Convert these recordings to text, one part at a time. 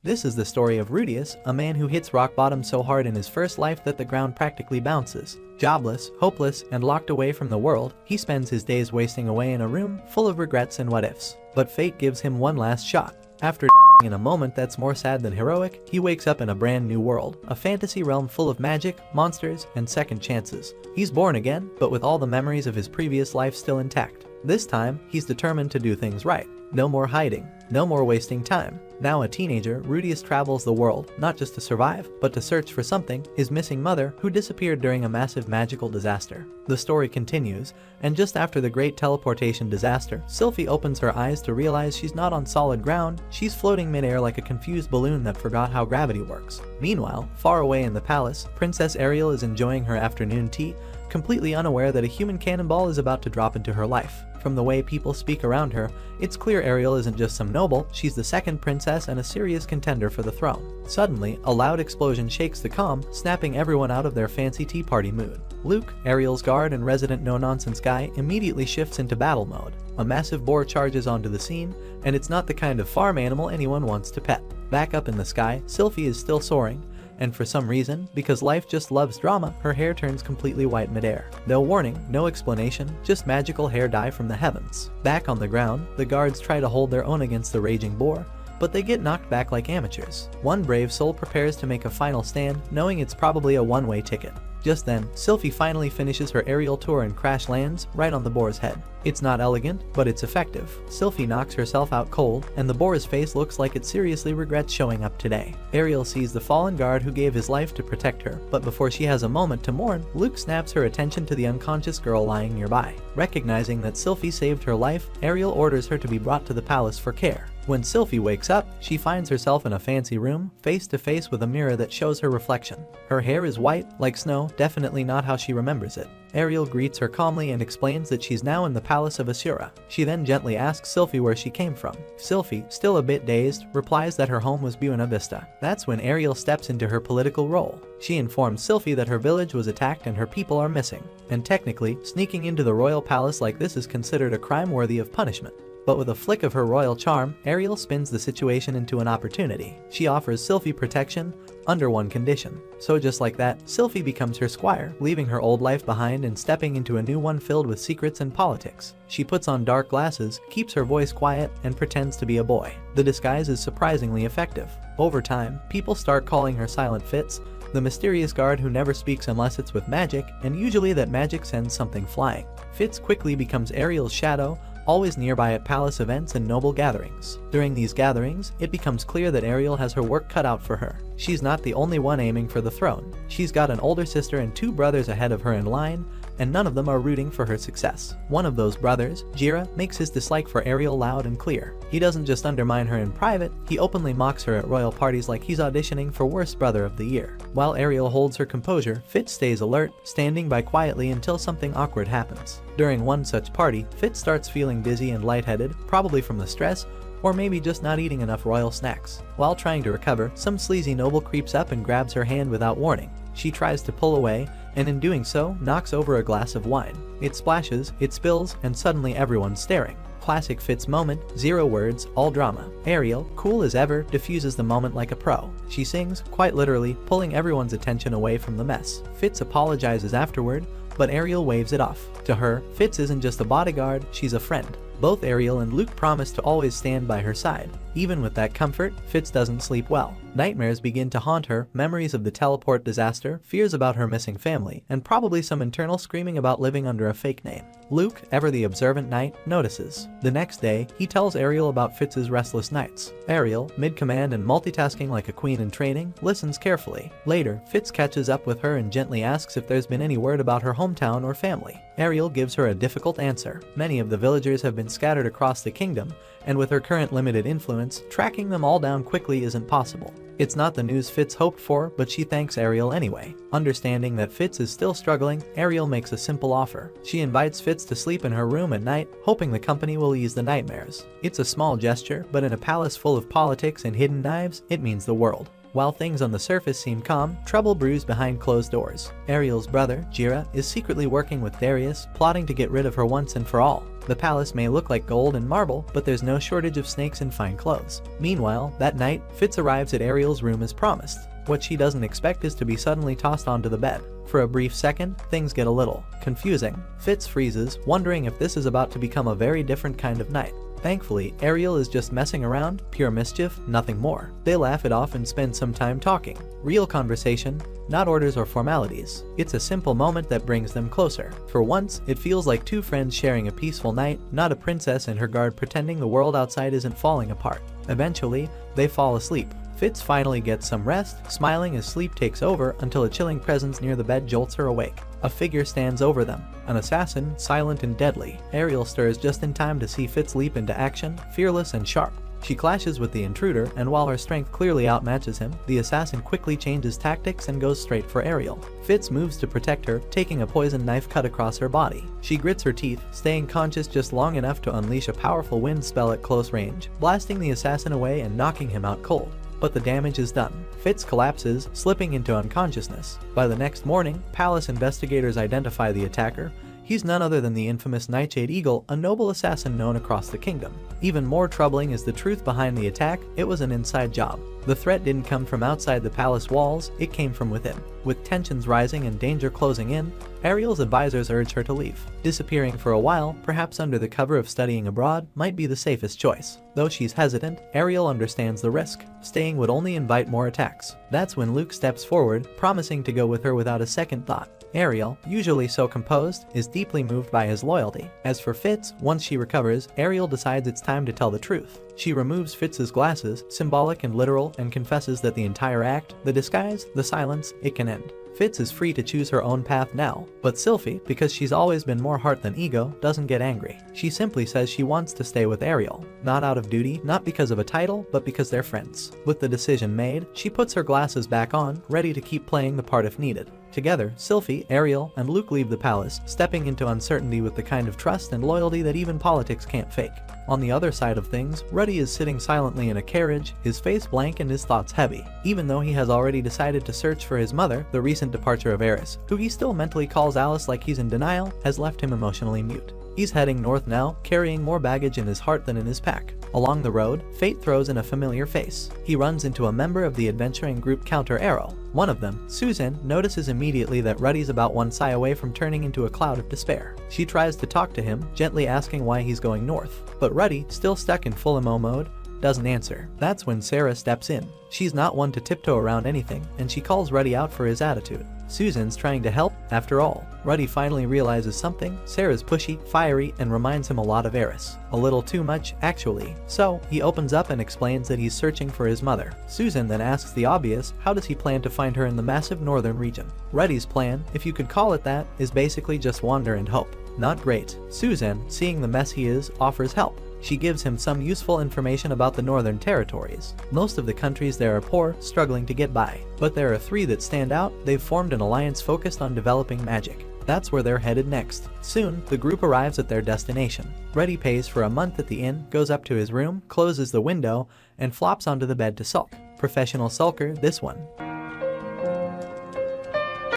This is the story of Rudius, a man who hits rock bottom so hard in his first life that the ground practically bounces. Jobless, hopeless, and locked away from the world, he spends his days wasting away in a room full of regrets and what-ifs. But fate gives him one last shot. After dying in a moment that's more sad than heroic, he wakes up in a brand new world, a fantasy realm full of magic, monsters, and second chances. He's born again, but with all the memories of his previous life still intact. This time, he's determined to do things right. No more hiding. No more wasting time. Now a teenager, Rudius travels the world, not just to survive, but to search for something, his missing mother, who disappeared during a massive magical disaster. The story continues, and just after the great teleportation disaster, Sylphie opens her eyes to realize she's not on solid ground, she's floating midair like a confused balloon that forgot how gravity works. Meanwhile, far away in the palace, Princess Ariel is enjoying her afternoon tea, completely unaware that a human cannonball is about to drop into her life. From the way people speak around her, it's clear Ariel isn't just some noble, she's the second princess and a serious contender for the throne. Suddenly, a loud explosion shakes the calm, snapping everyone out of their fancy tea party mood. Luke, Ariel's guard and resident no-nonsense guy, immediately shifts into battle mode. A massive boar charges onto the scene, and it's not the kind of farm animal anyone wants to pet. Back up in the sky, Sylphie is still soaring, and for some reason, because life just loves drama, her hair turns completely white midair. No warning, no explanation, just magical hair dye from the heavens. Back on the ground, the guards try to hold their own against the raging boar, but they get knocked back like amateurs. One brave soul prepares to make a final stand, knowing it's probably a one-way ticket. Just then, Sylphie finally finishes her aerial tour and crash lands right on the boar's head. It's not elegant, but it's effective. Sylphie knocks herself out cold, and the boar's face looks like it seriously regrets showing up today. Ariel sees the fallen guard who gave his life to protect her, but before she has a moment to mourn, Luke snaps her attention to the unconscious girl lying nearby. Recognizing that Sylphie saved her life, Ariel orders her to be brought to the palace for care. When Sylphie wakes up, she finds herself in a fancy room, face to face with a mirror that shows her reflection. Her hair is white, like snow, definitely not how she remembers it. Ariel greets her calmly and explains that she's now in the palace of Asura. She then gently asks Sylphie where she came from. Sylphie, still a bit dazed, replies that her home was Buena Vista. That's when Ariel steps into her political role. She informs Sylphie that her village was attacked and her people are missing. And technically, sneaking into the royal palace like this is considered a crime worthy of punishment. But with a flick of her royal charm, Ariel spins the situation into an opportunity. She offers Sylphie protection, under one condition. So just like that, Sylphie becomes her squire, leaving her old life behind and stepping into a new one filled with secrets and politics. She puts on dark glasses, keeps her voice quiet, and pretends to be a boy. The disguise is surprisingly effective. Over time, people start calling her Silent Fitz, the mysterious guard who never speaks unless it's with magic, and usually that magic sends something flying. Fitz quickly becomes Ariel's shadow, always nearby at palace events and noble gatherings. During these gatherings, it becomes clear that Ariel has her work cut out for her. She's not the only one aiming for the throne. She's got an older sister and two brothers ahead of her in line, and none of them are rooting for her success. One of those brothers, Jira, makes his dislike for Ariel loud and clear. He doesn't just undermine her in private, he openly mocks her at royal parties like he's auditioning for Worst Brother of the Year. While Ariel holds her composure, Fitz stays alert, standing by quietly until something awkward happens. During one such party, Fitz starts feeling dizzy and lightheaded, probably from the stress, or maybe just not eating enough royal snacks. While trying to recover, some sleazy noble creeps up and grabs her hand without warning. She tries to pull away, and in doing so, knocks over a glass of wine. It splashes, it spills, and suddenly everyone's staring. Classic Fitz moment, 0 words, all drama. Ariel, cool as ever, diffuses the moment like a pro. She sings, quite literally, pulling everyone's attention away from the mess. Fitz apologizes afterward, but Ariel waves it off. To her, Fitz isn't just a bodyguard, she's a friend. Both Ariel and Luke promise to always stand by her side. Even with that comfort, Fitz doesn't sleep well. Nightmares begin to haunt her, memories of the teleport disaster, fears about her missing family, and probably some internal screaming about living under a fake name. Luke, ever the observant knight, notices. The next day, he tells Ariel about Fitz's restless nights. Ariel, mid-command and multitasking like a queen in training, listens carefully. Later, Fitz catches up with her and gently asks if there's been any word about her hometown or family. Ariel gives her a difficult answer. Many of the villagers have been scattered across the kingdom, and with her current limited influence, tracking them all down quickly isn't possible. It's not the news Fitz hoped for, but she thanks Ariel anyway. Understanding that Fitz is still struggling, Ariel makes a simple offer. She invites Fitz to sleep in her room at night, hoping the company will ease the nightmares. It's a small gesture, but in a palace full of politics and hidden knives, it means the world. While things on the surface seem calm, trouble brews behind closed doors. Ariel's brother, Jira, is secretly working with Darius, plotting to get rid of her once and for all. The palace may look like gold and marble, but there's no shortage of snakes and fine clothes. Meanwhile, that night, Fitz arrives at Ariel's room as promised. What she doesn't expect is to be suddenly tossed onto the bed. For a brief second, things get a little confusing. Fitz freezes, wondering if this is about to become a very different kind of night. Thankfully, Ariel is just messing around, pure mischief, nothing more. They laugh it off and spend some time talking. Real conversation, not orders or formalities. It's a simple moment that brings them closer. For once, it feels like two friends sharing a peaceful night, not a princess and her guard pretending the world outside isn't falling apart. Eventually, they fall asleep. Fitz finally gets some rest, smiling as sleep takes over until a chilling presence near the bed jolts her awake. A figure stands over them, an assassin, silent and deadly. Ariel stirs just in time to see Fitz leap into action, fearless and sharp. She clashes with the intruder, and while her strength clearly outmatches him, the assassin quickly changes tactics and goes straight for Ariel. Fitz moves to protect her, taking a poison knife cut across her body. She grits her teeth, staying conscious just long enough to unleash a powerful wind spell at close range, blasting the assassin away and knocking him out cold. But the damage is done. Fitz collapses, slipping into unconsciousness. By the next morning, palace investigators identify the attacker. He's none other than the infamous Nightshade Eagle, a noble assassin known across the kingdom. Even more troubling is the truth behind the attack. It was an inside job. The threat didn't come from outside the palace walls, it came from within. With tensions rising and danger closing in, Ariel's advisors urge her to leave. Disappearing for a while, perhaps under the cover of studying abroad, might be the safest choice. Though she's hesitant, Ariel understands the risk. Staying would only invite more attacks. That's when Luke steps forward, promising to go with her without a second thought. Ariel, usually so composed, is deeply moved by his loyalty. As for Fitz, once she recovers, Ariel decides it's time to tell the truth. She removes Fitz's glasses, symbolic and literal, and confesses that the entire act, the disguise, the silence, it can end. Fitz is free to choose her own path now, but Sylphie, because she's always been more heart than ego, doesn't get angry. She simply says she wants to stay with Ariel. Not out of duty, not because of a title, but because they're friends. With the decision made, she puts her glasses back on, ready to keep playing the part if needed. Together, Sylphie, Ariel, and Luke leave the palace, stepping into uncertainty with the kind of trust and loyalty that even politics can't fake. On the other side of things, Ruddy is sitting silently in a carriage, his face blank and his thoughts heavy. Even though he has already decided to search for his mother, the recent departure of Eris, who he still mentally calls Alice like he's in denial, has left him emotionally mute. He's heading north now, carrying more baggage in his heart than in his pack. Along the road, fate throws in a familiar face. He runs into a member of the adventuring group Counter Arrow. One of them, Susan, notices immediately that Ruddy's about one sigh away from turning into a cloud of despair. She tries to talk to him, gently asking why he's going north. But Ruddy, still stuck in full emo mode, doesn't answer. That's when Sarah steps in. She's not one to tiptoe around anything, and she calls Ruddy out for his attitude. Susan's trying to help, after all. Ruddy finally realizes something. Sarah's pushy, fiery, and reminds him a lot of Eris. A little too much, actually. So, he opens up and explains that he's searching for his mother. Susan then asks the obvious, how does he plan to find her in the massive northern region? Ruddy's plan, if you could call it that, is basically just wander and hope. Not great. Susan, seeing the mess he is, offers help. She gives him some useful information about the northern territories. Most of the countries there are poor, struggling to get by. But there are 3 that stand out. They've formed an alliance focused on developing magic. That's where they're headed next. Soon, the group arrives at their destination. Ruddy pays for a month at the inn, goes up to his room, closes the window, and flops onto the bed to sulk. Professional sulker, this one.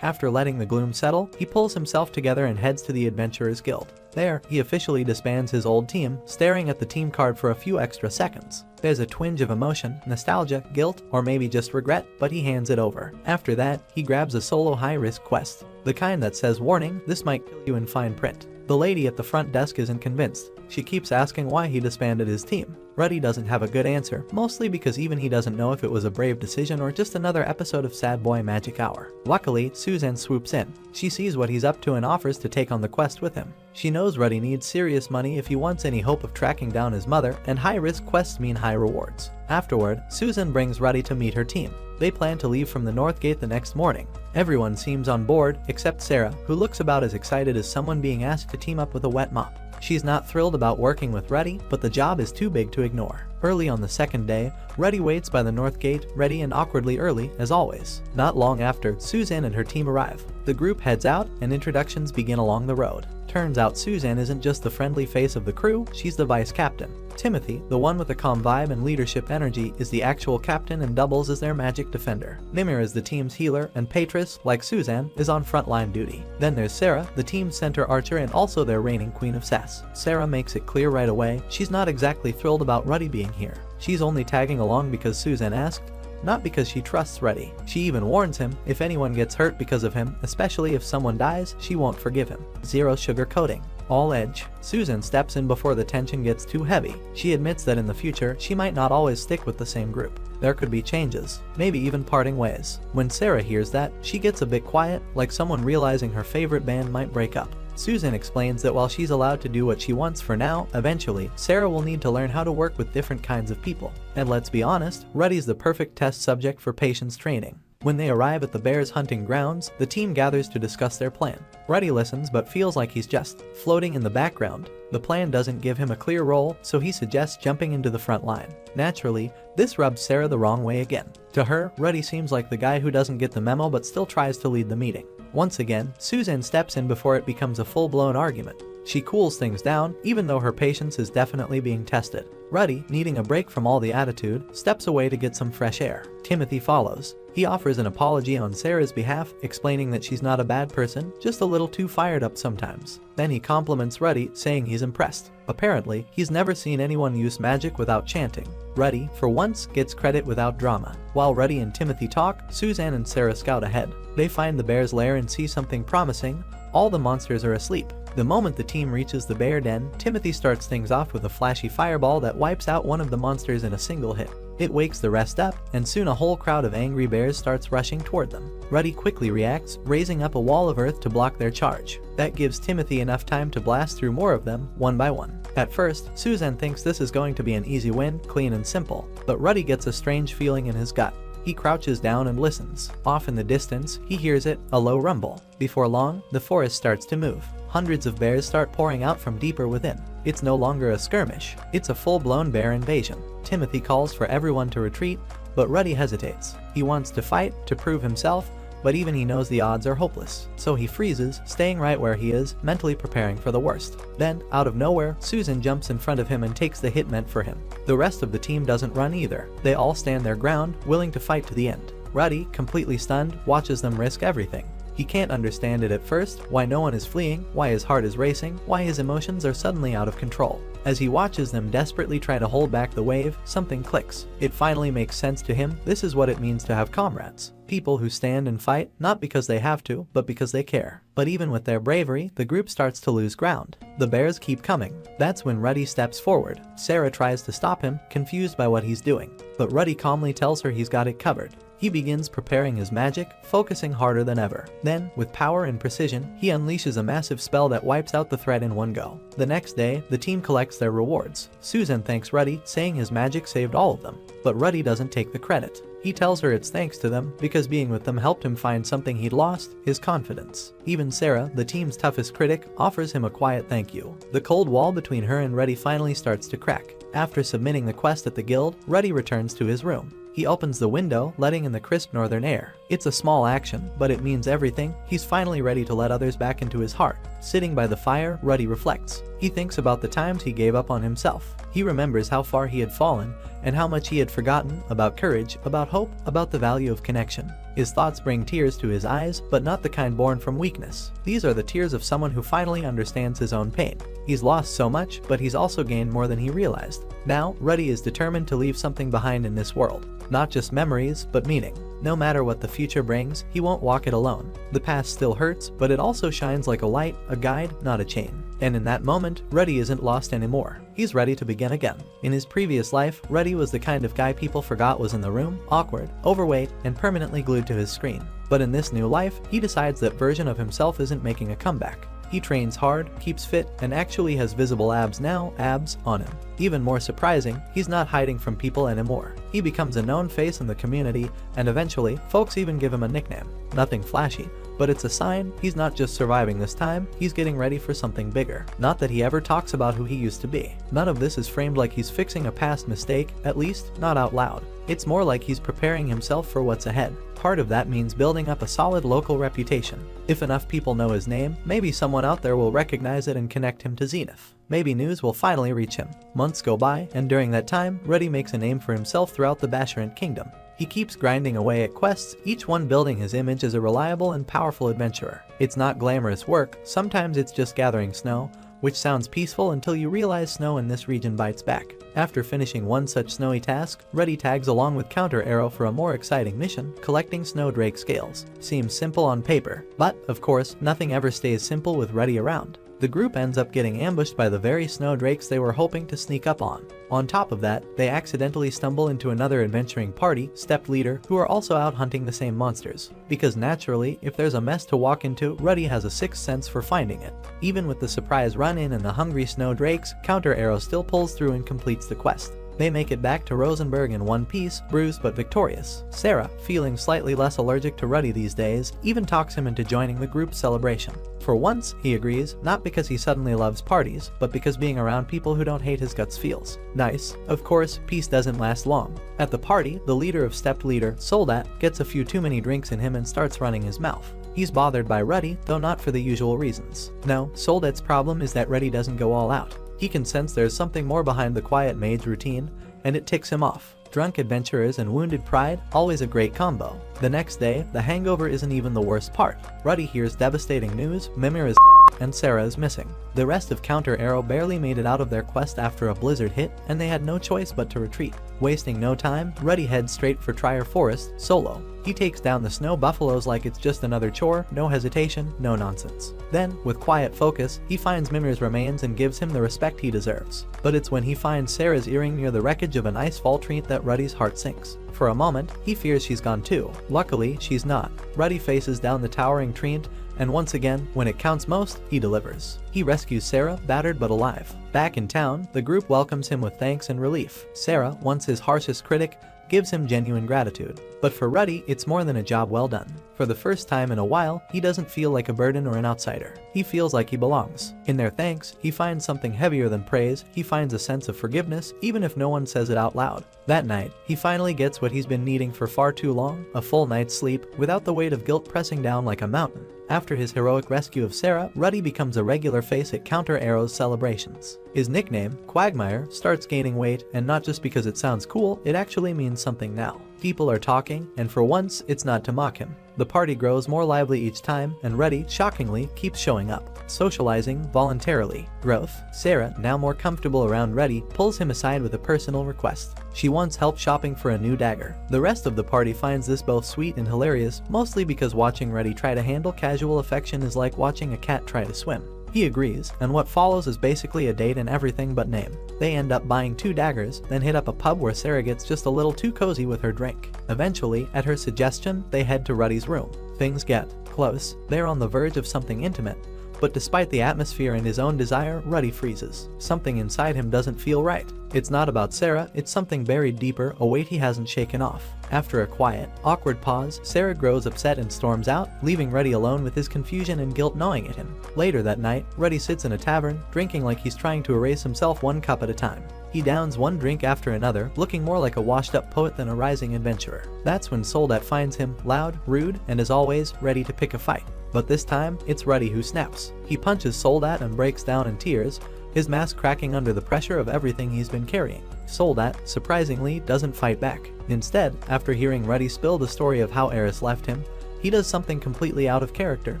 After letting the gloom settle, he pulls himself together and heads to the Adventurers Guild. There, he officially disbands his old team, staring at the team card for a few extra seconds. There's a twinge of emotion, nostalgia, guilt, or maybe just regret, but he hands it over. After that, he grabs a solo high-risk quest. The kind that says, warning, this might kill you in fine print. The lady at the front desk isn't convinced. She keeps asking why he disbanded his team. Ruddy doesn't have a good answer, mostly because even he doesn't know if it was a brave decision or just another episode of Sad Boy Magic Hour. Luckily, Susan swoops in. She sees what he's up to and offers to take on the quest with him. She knows Ruddy needs serious money if he wants any hope of tracking down his mother, and high-risk quests mean high rewards. Afterward, Susan brings Ruddy to meet her team. They plan to leave from the North Gate the next morning. Everyone seems on board, except Sarah, who looks about as excited as someone being asked to team up with a wet mop. She's not thrilled about working with Ruddy, but the job is too big to ignore. Early on the second day, Ruddy waits by the North Gate, ready and awkwardly early, as always. Not long after, Susan and her team arrive. The group heads out and introductions begin along the road. Turns out Suzanne isn't just the friendly face of the crew, she's the vice captain. Timothy, the one with the calm vibe and leadership energy, is the actual captain and doubles as their magic defender. Mimir is the team's healer, and Patris, like Suzanne, is on frontline duty. Then there's Sarah, the team's center archer and also their reigning queen of sass. Sarah makes it clear right away she's not exactly thrilled about Ruddy being here. She's only tagging along because Suzanne asked, not because she trusts Ruddy. She even warns him if anyone gets hurt because of him, especially if someone dies, she won't forgive him. Zero sugarcoating. All edge. Susan steps in before the tension gets too heavy. She admits that in the future, she might not always stick with the same group. There could be changes, maybe even parting ways. When Sarah hears that, she gets a bit quiet, like someone realizing her favorite band might break up. Susan explains that while she's allowed to do what she wants for now, eventually, Sarah will need to learn how to work with different kinds of people. And let's be honest, Ruddy's the perfect test subject for patience training. When they arrive at the bears' hunting grounds, the team gathers to discuss their plan. Ruddy listens but feels like he's just floating in the background. The plan doesn't give him a clear role, so he suggests jumping into the front line. Naturally, this rubs Sarah the wrong way again. To her, Ruddy seems like the guy who doesn't get the memo but still tries to lead the meeting. Once again, Suzanne steps in before it becomes a full-blown argument. She cools things down, even though her patience is definitely being tested. Ruddy, needing a break from all the attitude, steps away to get some fresh air. Timothy follows. He offers an apology on Sarah's behalf, explaining that she's not a bad person, just a little too fired up sometimes. Then he compliments Ruddy, saying he's impressed. Apparently, he's never seen anyone use magic without chanting. Ruddy, for once, gets credit without drama. While Ruddy and Timothy talk, Suzanne and Sarah scout ahead. They find the bear's lair and see something promising. All the monsters are asleep. The moment the team reaches the bear den, Timothy starts things off with a flashy fireball that wipes out one of the monsters in a single hit. It wakes the rest up, and soon a whole crowd of angry bears starts rushing toward them. Ruddy quickly reacts, raising up a wall of earth to block their charge. That gives Timothy enough time to blast through more of them, one by one. At first, Suzanne thinks this is going to be an easy win, clean and simple, but Ruddy gets a strange feeling in his gut. He crouches down and listens. Off in the distance, he hears it, a low rumble. Before long, the forest starts to move. Hundreds of bears start pouring out from deeper within. It's no longer a skirmish, it's a full-blown bear invasion. Timothy calls for everyone to retreat, but Ruddy hesitates. He wants to fight, to prove himself, but even he knows the odds are hopeless. So he freezes, staying right where he is, mentally preparing for the worst. Then, out of nowhere, Susan jumps in front of him and takes the hit meant for him. The rest of the team doesn't run either. They all stand their ground, willing to fight to the end. Ruddy, completely stunned, watches them risk everything. He can't understand it at first, why no one is fleeing, why his heart is racing, why his emotions are suddenly out of control. As he watches them desperately try to hold back the wave, something clicks. It finally makes sense to him. This is what it means to have comrades. People who stand and fight, not because they have to, but because they care. But even with their bravery, the group starts to lose ground. The bears keep coming. That's when Ruddy steps forward. Sarah tries to stop him, confused by what he's doing. But Ruddy calmly tells her he's got it covered. He begins preparing his magic, focusing harder than ever. Then, with power and precision, he unleashes a massive spell that wipes out the threat in one go. The next day, the team collects their rewards. Susan thanks Ruddy, saying his magic saved all of them. But Ruddy doesn't take the credit. He tells her it's thanks to them, because being with them helped him find something he'd lost, his confidence. Even Sarah, the team's toughest critic, offers him a quiet thank you. The cold wall between her and Ruddy finally starts to crack. After submitting the quest at the guild, Ruddy returns to his room. He opens the window, letting in the crisp northern air. It's a small action, but it means everything. He's finally ready to let others back into his heart. Sitting by the fire, Ruddy reflects. He thinks about the times he gave up on himself. He remembers how far he had fallen, and how much he had forgotten about courage, about hope, about the value of connection. His thoughts bring tears to his eyes, but not the kind born from weakness. These are the tears of someone who finally understands his own pain. He's lost so much, but he's also gained more than he realized. Now, Ruddy is determined to leave something behind in this world. Not just memories, but meaning. No matter what the future brings, he won't walk it alone. The past still hurts, but it also shines like a light, a guide, not a chain. And in that moment, Ruddy isn't lost anymore. He's ready to begin again. In his previous life, Ruddy was the kind of guy people forgot was in the room, awkward, overweight, and permanently glued to his screen. But in this new life, he decides that version of himself isn't making a comeback. He trains hard, keeps fit, and actually has visible abs now, abs on him. Even more surprising, he's not hiding from people anymore. He becomes a known face in the community, and eventually, folks even give him a nickname. Nothing flashy, but it's a sign he's not just surviving this time, he's getting ready for something bigger. Not that he ever talks about who he used to be. None of this is framed like he's fixing a past mistake, at least not out loud. It's more like he's preparing himself for what's ahead. part of that means building up a solid local reputation. If enough people know his name, maybe someone out there will recognize it and connect him to Zenith. Maybe news will finally reach him. Months go by, and during that time, Ruddy makes a name for himself throughout the Basharant Kingdom. He keeps grinding away at quests, each one building his image as a reliable and powerful adventurer. It's not glamorous work, sometimes it's just gathering snow, which sounds peaceful until you realize snow in this region bites back. After finishing one such snowy task, Ruddy tags along with Counter Arrow for a more exciting mission, collecting Snowdrake scales. Seems simple on paper, but, of course, nothing ever stays simple with Ruddy around. The group ends up getting ambushed by the very Snowdrakes they were hoping to sneak up on. On top of that, they accidentally stumble into another adventuring party, Stepped Leader, who are also out hunting the same monsters. Because naturally, if there's a mess to walk into, Ruddy has a sixth sense for finding it. Even with the surprise run-in and the hungry Snowdrakes, Counter Arrow still pulls through and completes the quest. They make it back to Rosenberg in one piece, bruised but victorious. Sarah, feeling slightly less allergic to Ruddy these days, even talks him into joining the group's celebration. For once, he agrees, not because he suddenly loves parties, but because being around people who don't hate his guts feels nice. Of course, peace doesn't last long. At the party, the leader of Stepped Leader, Soldat, gets a few too many drinks in him and starts running his mouth. He's bothered by Ruddy, though not for the usual reasons. No, Soldat's problem is that Ruddy doesn't go all out. He can sense there's something more behind the quiet mage routine, and it ticks him off. Drunk adventurers and wounded pride, always a great combo. The next day, the hangover isn't even the worst part. Ruddy hears devastating news, Mimir is and Sarah is missing. The rest of Counter Arrow barely made it out of their quest after a blizzard hit, and they had no choice but to retreat. Wasting no time, Ruddy heads straight for Trier Forest, solo. He takes down the snow buffaloes like it's just another chore, no hesitation, no nonsense. Then, with quiet focus, he finds Mimir's remains and gives him the respect he deserves. But it's when he finds Sarah's earring near the wreckage of an ice fall treant that Ruddy's heart sinks. For a moment, he fears she's gone too. Luckily, she's not. Ruddy faces down the towering treant, and once again, when it counts most, he delivers. He rescues Sarah, battered but alive. Back in town, the group welcomes him with thanks and relief. Sarah, once his harshest critic, gives him genuine gratitude. But for Ruddy, it's more than a job well done. For the first time in a while, he doesn't feel like a burden or an outsider. He feels like he belongs. In their thanks, he finds something heavier than praise. He finds a sense of forgiveness, even if no one says it out loud. That night, he finally gets what he's been needing for far too long, a full night's sleep, without the weight of guilt pressing down like a mountain. After his heroic rescue of Sarah, Ruddy becomes a regular face at Counter Arrow's celebrations. His nickname, Quagmire, starts gaining weight, and not just because it sounds cool, it actually means something now. People are talking, and for once, it's not to mock him. The party grows more lively each time, and Ruddy, shockingly, keeps showing up, socializing voluntarily. Growth. Sarah, now more comfortable around Ruddy, pulls him aside with a personal request. She wants help shopping for a new dagger. The rest of the party finds this both sweet and hilarious, mostly because watching Ruddy try to handle casual affection is like watching a cat try to swim. He agrees, and what follows is basically a date in everything but name. They end up buying 2 daggers, then hit up a pub where Sarah gets just a little too cozy with her drink. Eventually, at her suggestion, they head to Ruddy's room. Things get close. They're on the verge of something intimate. But despite the atmosphere and his own desire, Ruddy freezes. Something inside him doesn't feel right. It's not about Sarah, it's something buried deeper, a weight he hasn't shaken off. After a quiet, awkward pause, Sarah grows upset and storms out, leaving Ruddy alone with his confusion and guilt gnawing at him. Later that night, Ruddy sits in a tavern, drinking like he's trying to erase himself one cup at a time. He downs one drink after another, looking more like a washed-up poet than a rising adventurer. That's when Soldat finds him, loud, rude, and as always, ready to pick a fight. But this time, it's Ruddy who snaps. He punches Soldat and breaks down in tears, his mask cracking under the pressure of everything he's been carrying. Soldat, surprisingly, doesn't fight back. Instead, after hearing Ruddy spill the story of how Eris left him, he does something completely out of character.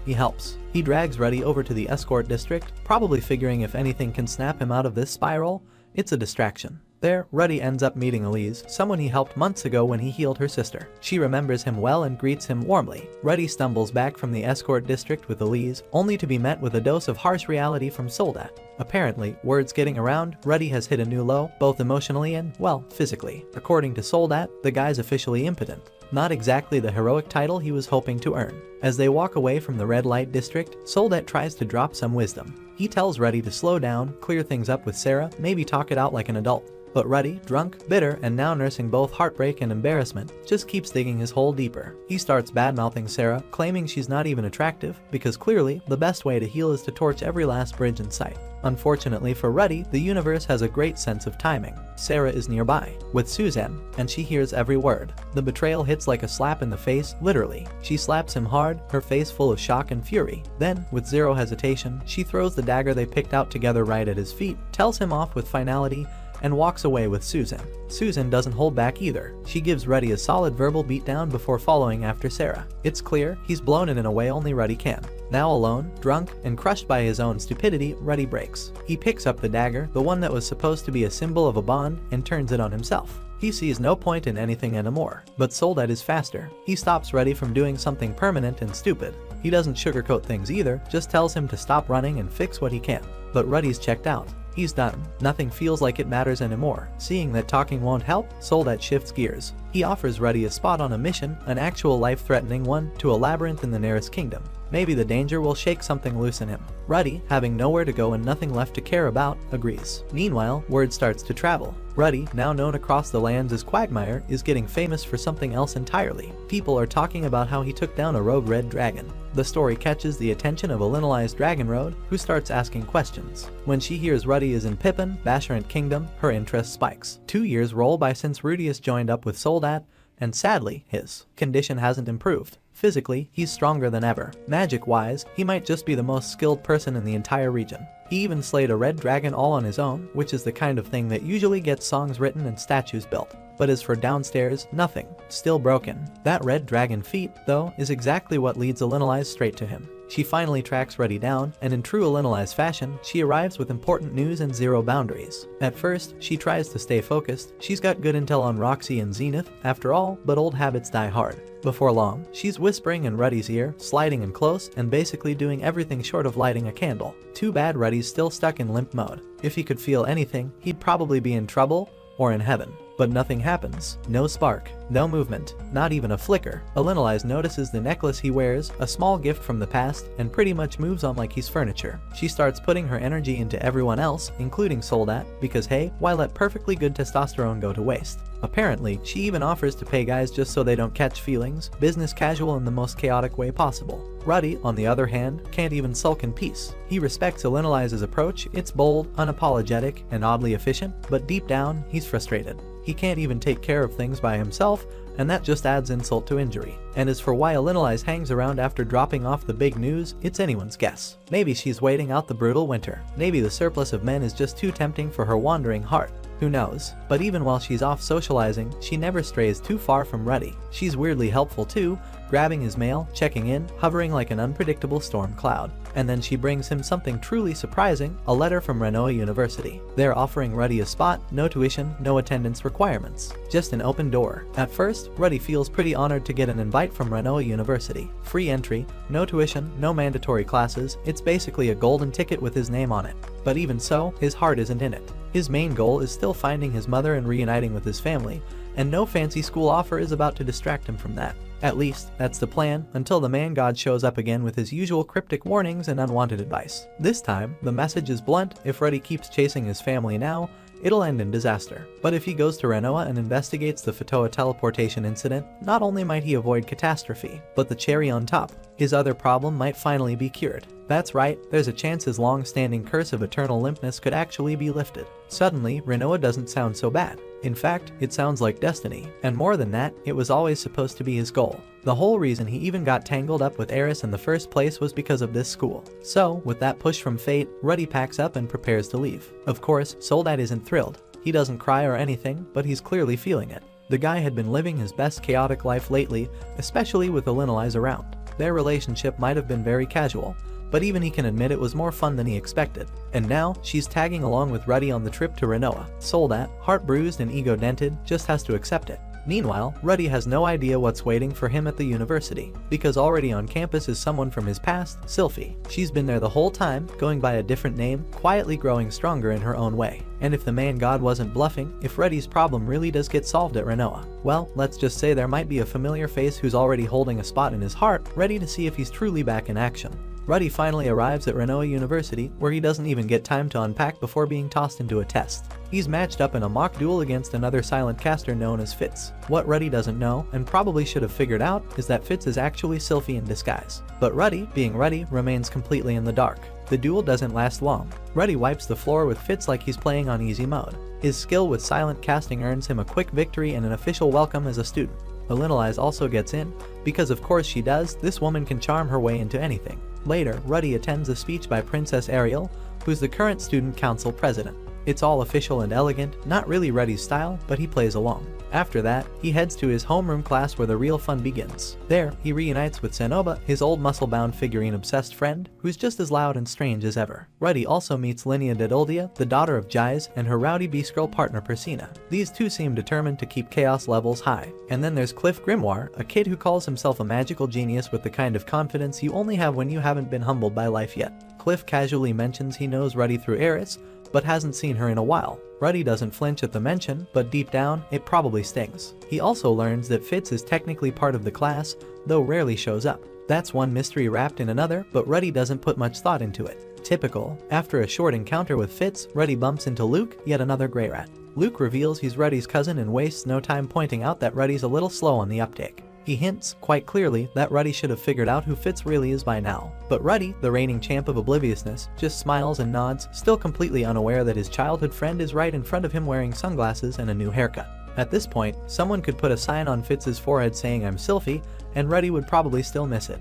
He helps. He drags Ruddy over to the escort district, probably figuring if anything can snap him out of this spiral, it's a distraction. There, Ruddy ends up meeting Elise, someone he helped months ago when he healed her sister. She remembers him well and greets him warmly. Ruddy stumbles back from the escort district with Elise, only to be met with a dose of harsh reality from Soldat. Apparently, word's getting around, Ruddy has hit a new low, both emotionally and, well, physically. According to Soldat, the guy's officially impotent. Not exactly the heroic title he was hoping to earn. As they walk away from the red light district, Soldat tries to drop some wisdom. He tells Ruddy to slow down, clear things up with Sarah, maybe talk it out like an adult. But Ruddy, drunk, bitter, and now nursing both heartbreak and embarrassment, just keeps digging his hole deeper. He starts bad-mouthing Sarah, claiming she's not even attractive, because clearly, the best way to heal is to torch every last bridge in sight. Unfortunately for Ruddy, the universe has a great sense of timing. Sarah is nearby, with Suzanne, and she hears every word. The betrayal hits like a slap in the face, literally. She slaps him hard, her face full of shock and fury. Then, with zero hesitation, she throws the dagger they picked out together right at his feet, tells him off with finality, and walks away with Susan. Susan doesn't hold back either. She gives Ruddy a solid verbal beatdown before following after Sarah. It's clear he's blown it in a way only Ruddy can. Now alone, drunk, and crushed by his own stupidity, Ruddy breaks. He picks up the dagger, the one that was supposed to be a symbol of a bond, and turns it on himself. He sees no point in anything anymore, but Soldat is faster. He stops Ruddy from doing something permanent and stupid. He doesn't sugarcoat things either, just tells him to stop running and fix what he can. But Ruddy's checked out. He's done. Nothing feels like it matters anymore. Seeing that talking won't help, Soldat shifts gears. He offers Ruddy a spot on a mission, an actual life-threatening one, to a labyrinth in the nearest kingdom. Maybe the danger will shake something loose in him. Ruddy, having nowhere to go and nothing left to care about, agrees. Meanwhile, word starts to travel. Ruddy, now known across the lands as Quagmire, is getting famous for something else entirely. People are talking about how he took down a rogue red dragon. The story catches the attention of Elenali's Dragon Road, who starts asking questions. When she hears Ruddy is in Pippin, Basharant Kingdom, her interest spikes. 2 years roll by since Rudius joined up with Soldat, and sadly, his condition hasn't improved. Physically, he's stronger than ever. Magic-wise, he might just be the most skilled person in the entire region. He even slayed a red dragon all on his own, which is the kind of thing that usually gets songs written and statues built. But as for downstairs, nothing. Still broken. That red dragon feat, though, is exactly what leads Elenali straight to him. She finally tracks Ruddy down, and in true Elenali's fashion, she arrives with important news and zero boundaries. At first, she tries to stay focused. She's got good intel on Roxy and Zenith, after all, but old habits die hard. Before long, she's whispering in Ruddy's ear, sliding in close, and basically doing everything short of lighting a candle. Too bad Ruddy's still stuck in limp mode. If he could feel anything, he'd probably be in trouble, or in heaven. But nothing happens. No spark, no movement, not even a flicker. Elenali notices the necklace he wears, a small gift from the past, and pretty much moves on like he's furniture. She starts putting her energy into everyone else, including Soldat, because hey, why let perfectly good testosterone go to waste? Apparently, she even offers to pay guys just so they don't catch feelings, business casual in the most chaotic way possible. Ruddy, on the other hand, can't even sulk in peace. He respects Elenali's approach. It's bold, unapologetic, and oddly efficient, but deep down, he's frustrated. He can't even take care of things by himself, and that just adds insult to injury. And as for why Elenali hangs around after dropping off the big news, it's anyone's guess. Maybe she's waiting out the brutal winter. Maybe the surplus of men is just too tempting for her wandering heart. Who knows? But even while she's off socializing, she never strays too far from Ruddy. She's weirdly helpful too, grabbing his mail, checking in, hovering like an unpredictable storm cloud. And then she brings him something truly surprising, a letter from Renoa University. They're offering Ruddy a spot, no tuition, no attendance requirements. Just an open door. At first, Ruddy feels pretty honored to get an invite from Renoa University. Free entry, no tuition, no mandatory classes, it's basically a golden ticket with his name on it. But even so, his heart isn't in it. His main goal is still finding his mother and reuniting with his family, and no fancy school offer is about to distract him from that. At least, that's the plan, until the man god shows up again with his usual cryptic warnings and unwanted advice. This time, the message is blunt: if Ruddy keeps chasing his family now, it'll end in disaster. But if he goes to Renoa and investigates the Fatoa teleportation incident, not only might he avoid catastrophe, but the cherry on top, his other problem might finally be cured. That's right, there's a chance his long-standing curse of eternal limpness could actually be lifted. Suddenly, Renoa doesn't sound so bad. In fact, it sounds like destiny. And more than that, it was always supposed to be his goal. The whole reason he even got tangled up with Eris in the first place was because of this school. So, with that push from fate, Ruddy packs up and prepares to leave. Of course, Soldat isn't thrilled. He doesn't cry or anything, but he's clearly feeling it. The guy had been living his best chaotic life lately, especially with Elenali around. Their relationship might have been very casual, but even he can admit it was more fun than he expected. And now, she's tagging along with Ruddy on the trip to Renoa. Soldat, heart bruised and ego dented, just has to accept it. Meanwhile, Ruddy has no idea what's waiting for him at the university, because already on campus is someone from his past, Sylphie. She's been there the whole time, going by a different name, quietly growing stronger in her own way. And if the man god wasn't bluffing, if Ruddy's problem really does get solved at Renoa, well, let's just say there might be a familiar face who's already holding a spot in his heart, ready to see if he's truly back in action. Ruddy finally arrives at Renoa University, where he doesn't even get time to unpack before being tossed into a test. He's matched up in a mock duel against another silent caster known as Fitz. What Ruddy doesn't know, and probably should have figured out, is that Fitz is actually Sylphie in disguise. But Ruddy, being Ruddy, remains completely in the dark. The duel doesn't last long. Ruddy wipes the floor with Fitz like he's playing on easy mode. His skill with silent casting earns him a quick victory and an official welcome as a student. But Little Eyes also gets in, because of course she does. This woman can charm her way into anything. Later, Ruddy attends a speech by Princess Ariel, who's the current student council president. It's all official and elegant, not really Ruddy's style, but he plays along. After that, he heads to his homeroom class where the real fun begins. There, he reunites with Zenoba, his old muscle-bound figurine-obsessed friend, who's just as loud and strange as ever. Ruddy also meets Linnea Dedoldia, the daughter of Jais, and her rowdy Beast Girl partner Persina. These two seem determined to keep chaos levels high. And then there's Cliff Grimoire, a kid who calls himself a magical genius with the kind of confidence you only have when you haven't been humbled by life yet. Cliff casually mentions he knows Ruddy through Eris, but hasn't seen her in a while. Ruddy doesn't flinch at the mention, but deep down, it probably stings. He also learns that Fitz is technically part of the class, though rarely shows up. That's one mystery wrapped in another, but Ruddy doesn't put much thought into it. Typical. After a short encounter with Fitz, Ruddy bumps into Luke, yet another Grey Rat. Luke reveals he's Ruddy's cousin and wastes no time pointing out that Ruddy's a little slow on the uptake. He hints, quite clearly, that Ruddy should have figured out who Fitz really is by now. But Ruddy, the reigning champ of obliviousness, just smiles and nods, still completely unaware that his childhood friend is right in front of him wearing sunglasses and a new haircut. At this point, someone could put a sign on Fitz's forehead saying "I'm Sylphie," and Ruddy would probably still miss it.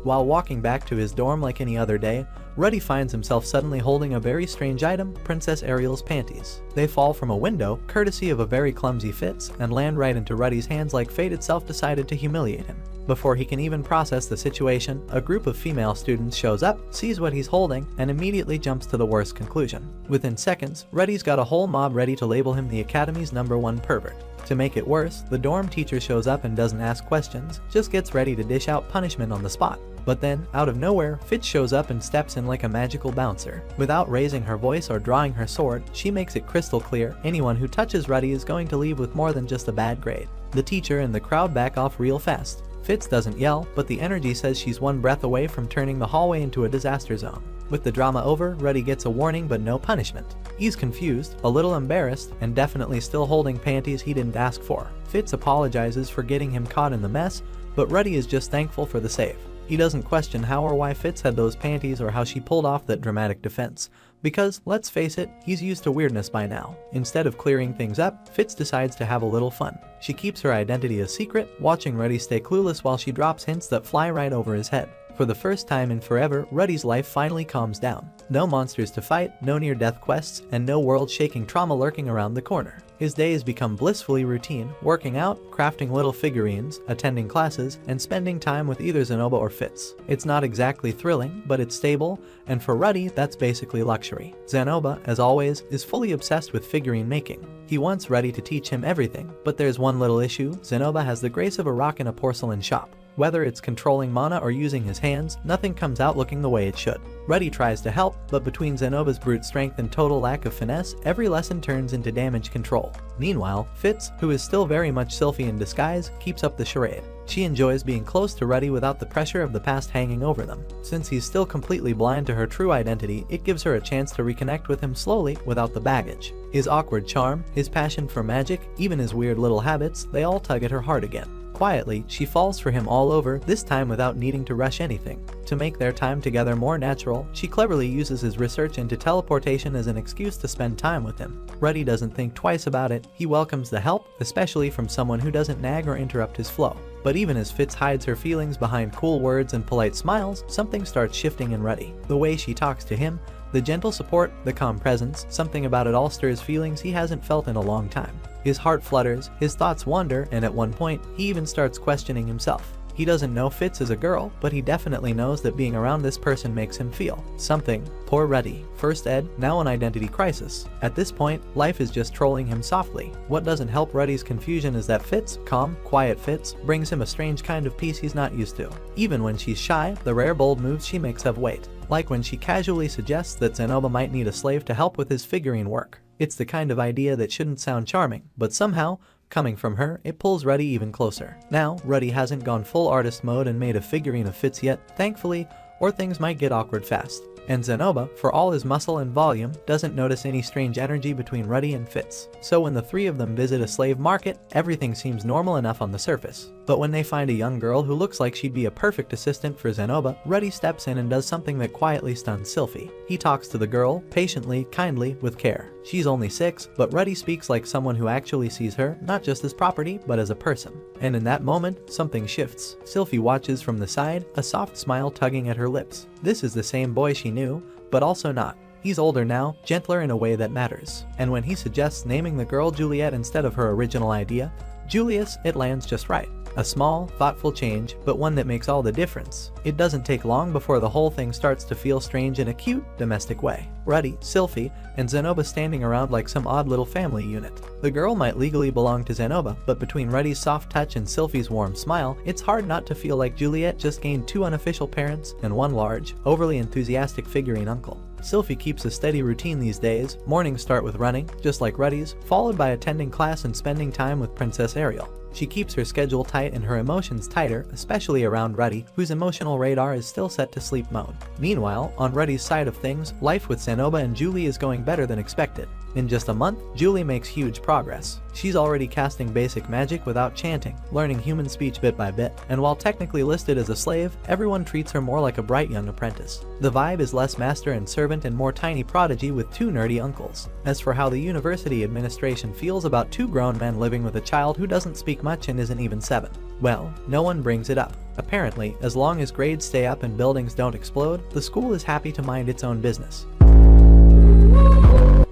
While walking back to his dorm like any other day, Ruddy finds himself suddenly holding a very strange item, Princess Ariel's panties. They fall from a window, courtesy of a very clumsy Fitz, and land right into Ruddy's hands like fate itself decided to humiliate him. Before he can even process the situation, a group of female students shows up, sees what he's holding, and immediately jumps to the worst conclusion. Within seconds, Ruddy's got a whole mob ready to label him the Academy's #1 pervert. To make it worse, the dorm teacher shows up and doesn't ask questions, just gets ready to dish out punishment on the spot. But then, out of nowhere, Fitz shows up and steps in like a magical bouncer. Without raising her voice or drawing her sword, she makes it crystal clear anyone who touches Ruddy is going to leave with more than just a bad grade. The teacher and the crowd back off real fast. Fitz doesn't yell, but the energy says she's one breath away from turning the hallway into a disaster zone. With the drama over, Ruddy gets a warning but no punishment. He's confused, a little embarrassed, and definitely still holding panties he didn't ask for. Fitz apologizes for getting him caught in the mess, but Ruddy is just thankful for the save. He doesn't question how or why Fitz had those panties or how she pulled off that dramatic defense. Because, let's face it, he's used to weirdness by now. Instead of clearing things up, Fitz decides to have a little fun. She keeps her identity a secret, watching Ruddy stay clueless while she drops hints that fly right over his head. For the first time in forever, Ruddy's life finally calms down. No monsters to fight, no near-death quests, and no world-shaking trauma lurking around the corner. His days become blissfully routine, working out, crafting little figurines, attending classes, and spending time with either Zenoba or Fitz. It's not exactly thrilling, but it's stable, and for Ruddy, that's basically luxury. Zenoba, as always, is fully obsessed with figurine making. He wants Ruddy to teach him everything, but there's one little issue: Zenoba has the grace of a rock in a porcelain shop. Whether it's controlling mana or using his hands, nothing comes out looking the way it should. Ruddy tries to help, but between Zenoba's brute strength and total lack of finesse, every lesson turns into damage control. Meanwhile, Fitz, who is still very much Sylphie in disguise, keeps up the charade. She enjoys being close to Ruddy without the pressure of the past hanging over them. Since he's still completely blind to her true identity, it gives her a chance to reconnect with him slowly without the baggage. His awkward charm, his passion for magic, even his weird little habits, they all tug at her heart again. Quietly, she falls for him all over, this time without needing to rush anything. To make their time together more natural, she cleverly uses his research into teleportation as an excuse to spend time with him. Ruddy doesn't think twice about it. He welcomes the help, especially from someone who doesn't nag or interrupt his flow. But even as Fitz hides her feelings behind cool words and polite smiles, something starts shifting in Ruddy. The way she talks to him, the gentle support, the calm presence, something about it all stirs feelings he hasn't felt in a long time. His heart flutters, his thoughts wander, and at one point, he even starts questioning himself. He doesn't know Fitz is a girl, but he definitely knows that being around this person makes him feel something. Poor Ruddy. First ed, now an identity crisis. At this point, life is just trolling him softly. What doesn't help Ruddy's confusion is that Fitz, calm, quiet Fitz, brings him a strange kind of peace he's not used to. Even when she's shy, the rare bold moves she makes have weight. Like when she casually suggests that Zenoba might need a slave to help with his figurine work. It's the kind of idea that shouldn't sound charming, but somehow, coming from her, it pulls Ruddy even closer. Now, Ruddy hasn't gone full artist mode and made a figurine of Fitz yet, thankfully, or things might get awkward fast. And Zenoba, for all his muscle and volume, doesn't notice any strange energy between Ruddy and Fitz. So when the three of them visit a slave market, everything seems normal enough on the surface. But when they find a young girl who looks like she'd be a perfect assistant for Zenoba, Ruddy steps in and does something that quietly stuns Sylphie. He talks to the girl, patiently, kindly, with care. She's only 6, but Ruddy speaks like someone who actually sees her, not just as property, but as a person. And in that moment, something shifts. Sylphie watches from the side, a soft smile tugging at her lips. This is the same boy she knew, but also not. He's older now, gentler in a way that matters. And when he suggests naming the girl Juliet instead of her original idea, Julius, it lands just right. A small, thoughtful change, but one that makes all the difference. It doesn't take long before the whole thing starts to feel strange in a cute, domestic way. Ruddy, Sylphie, and Zenoba standing around like some odd little family unit. The girl might legally belong to Zenoba, but between Ruddy's soft touch and Sylphie's warm smile, it's hard not to feel like Juliet just gained 2 unofficial parents and 1 large, overly enthusiastic figurine uncle. Sylphie keeps a steady routine these days. Mornings start with running, just like Ruddy's, followed by attending class and spending time with Princess Ariel. She keeps her schedule tight and her emotions tighter, especially around Ruddy, whose emotional radar is still set to sleep mode. Meanwhile, on Ruddy's side of things, life with Zenoba and Julie is going better than expected. In just a month, Julie makes huge progress. She's already casting basic magic without chanting, learning human speech bit by bit, and while technically listed as a slave, everyone treats her more like a bright young apprentice. The vibe is less master and servant and more tiny prodigy with 2 nerdy uncles. As for how the university administration feels about 2 grown men living with a child who doesn't speak much and isn't even 7, well, no one brings it up. Apparently, as long as grades stay up and buildings don't explode, the school is happy to mind its own business.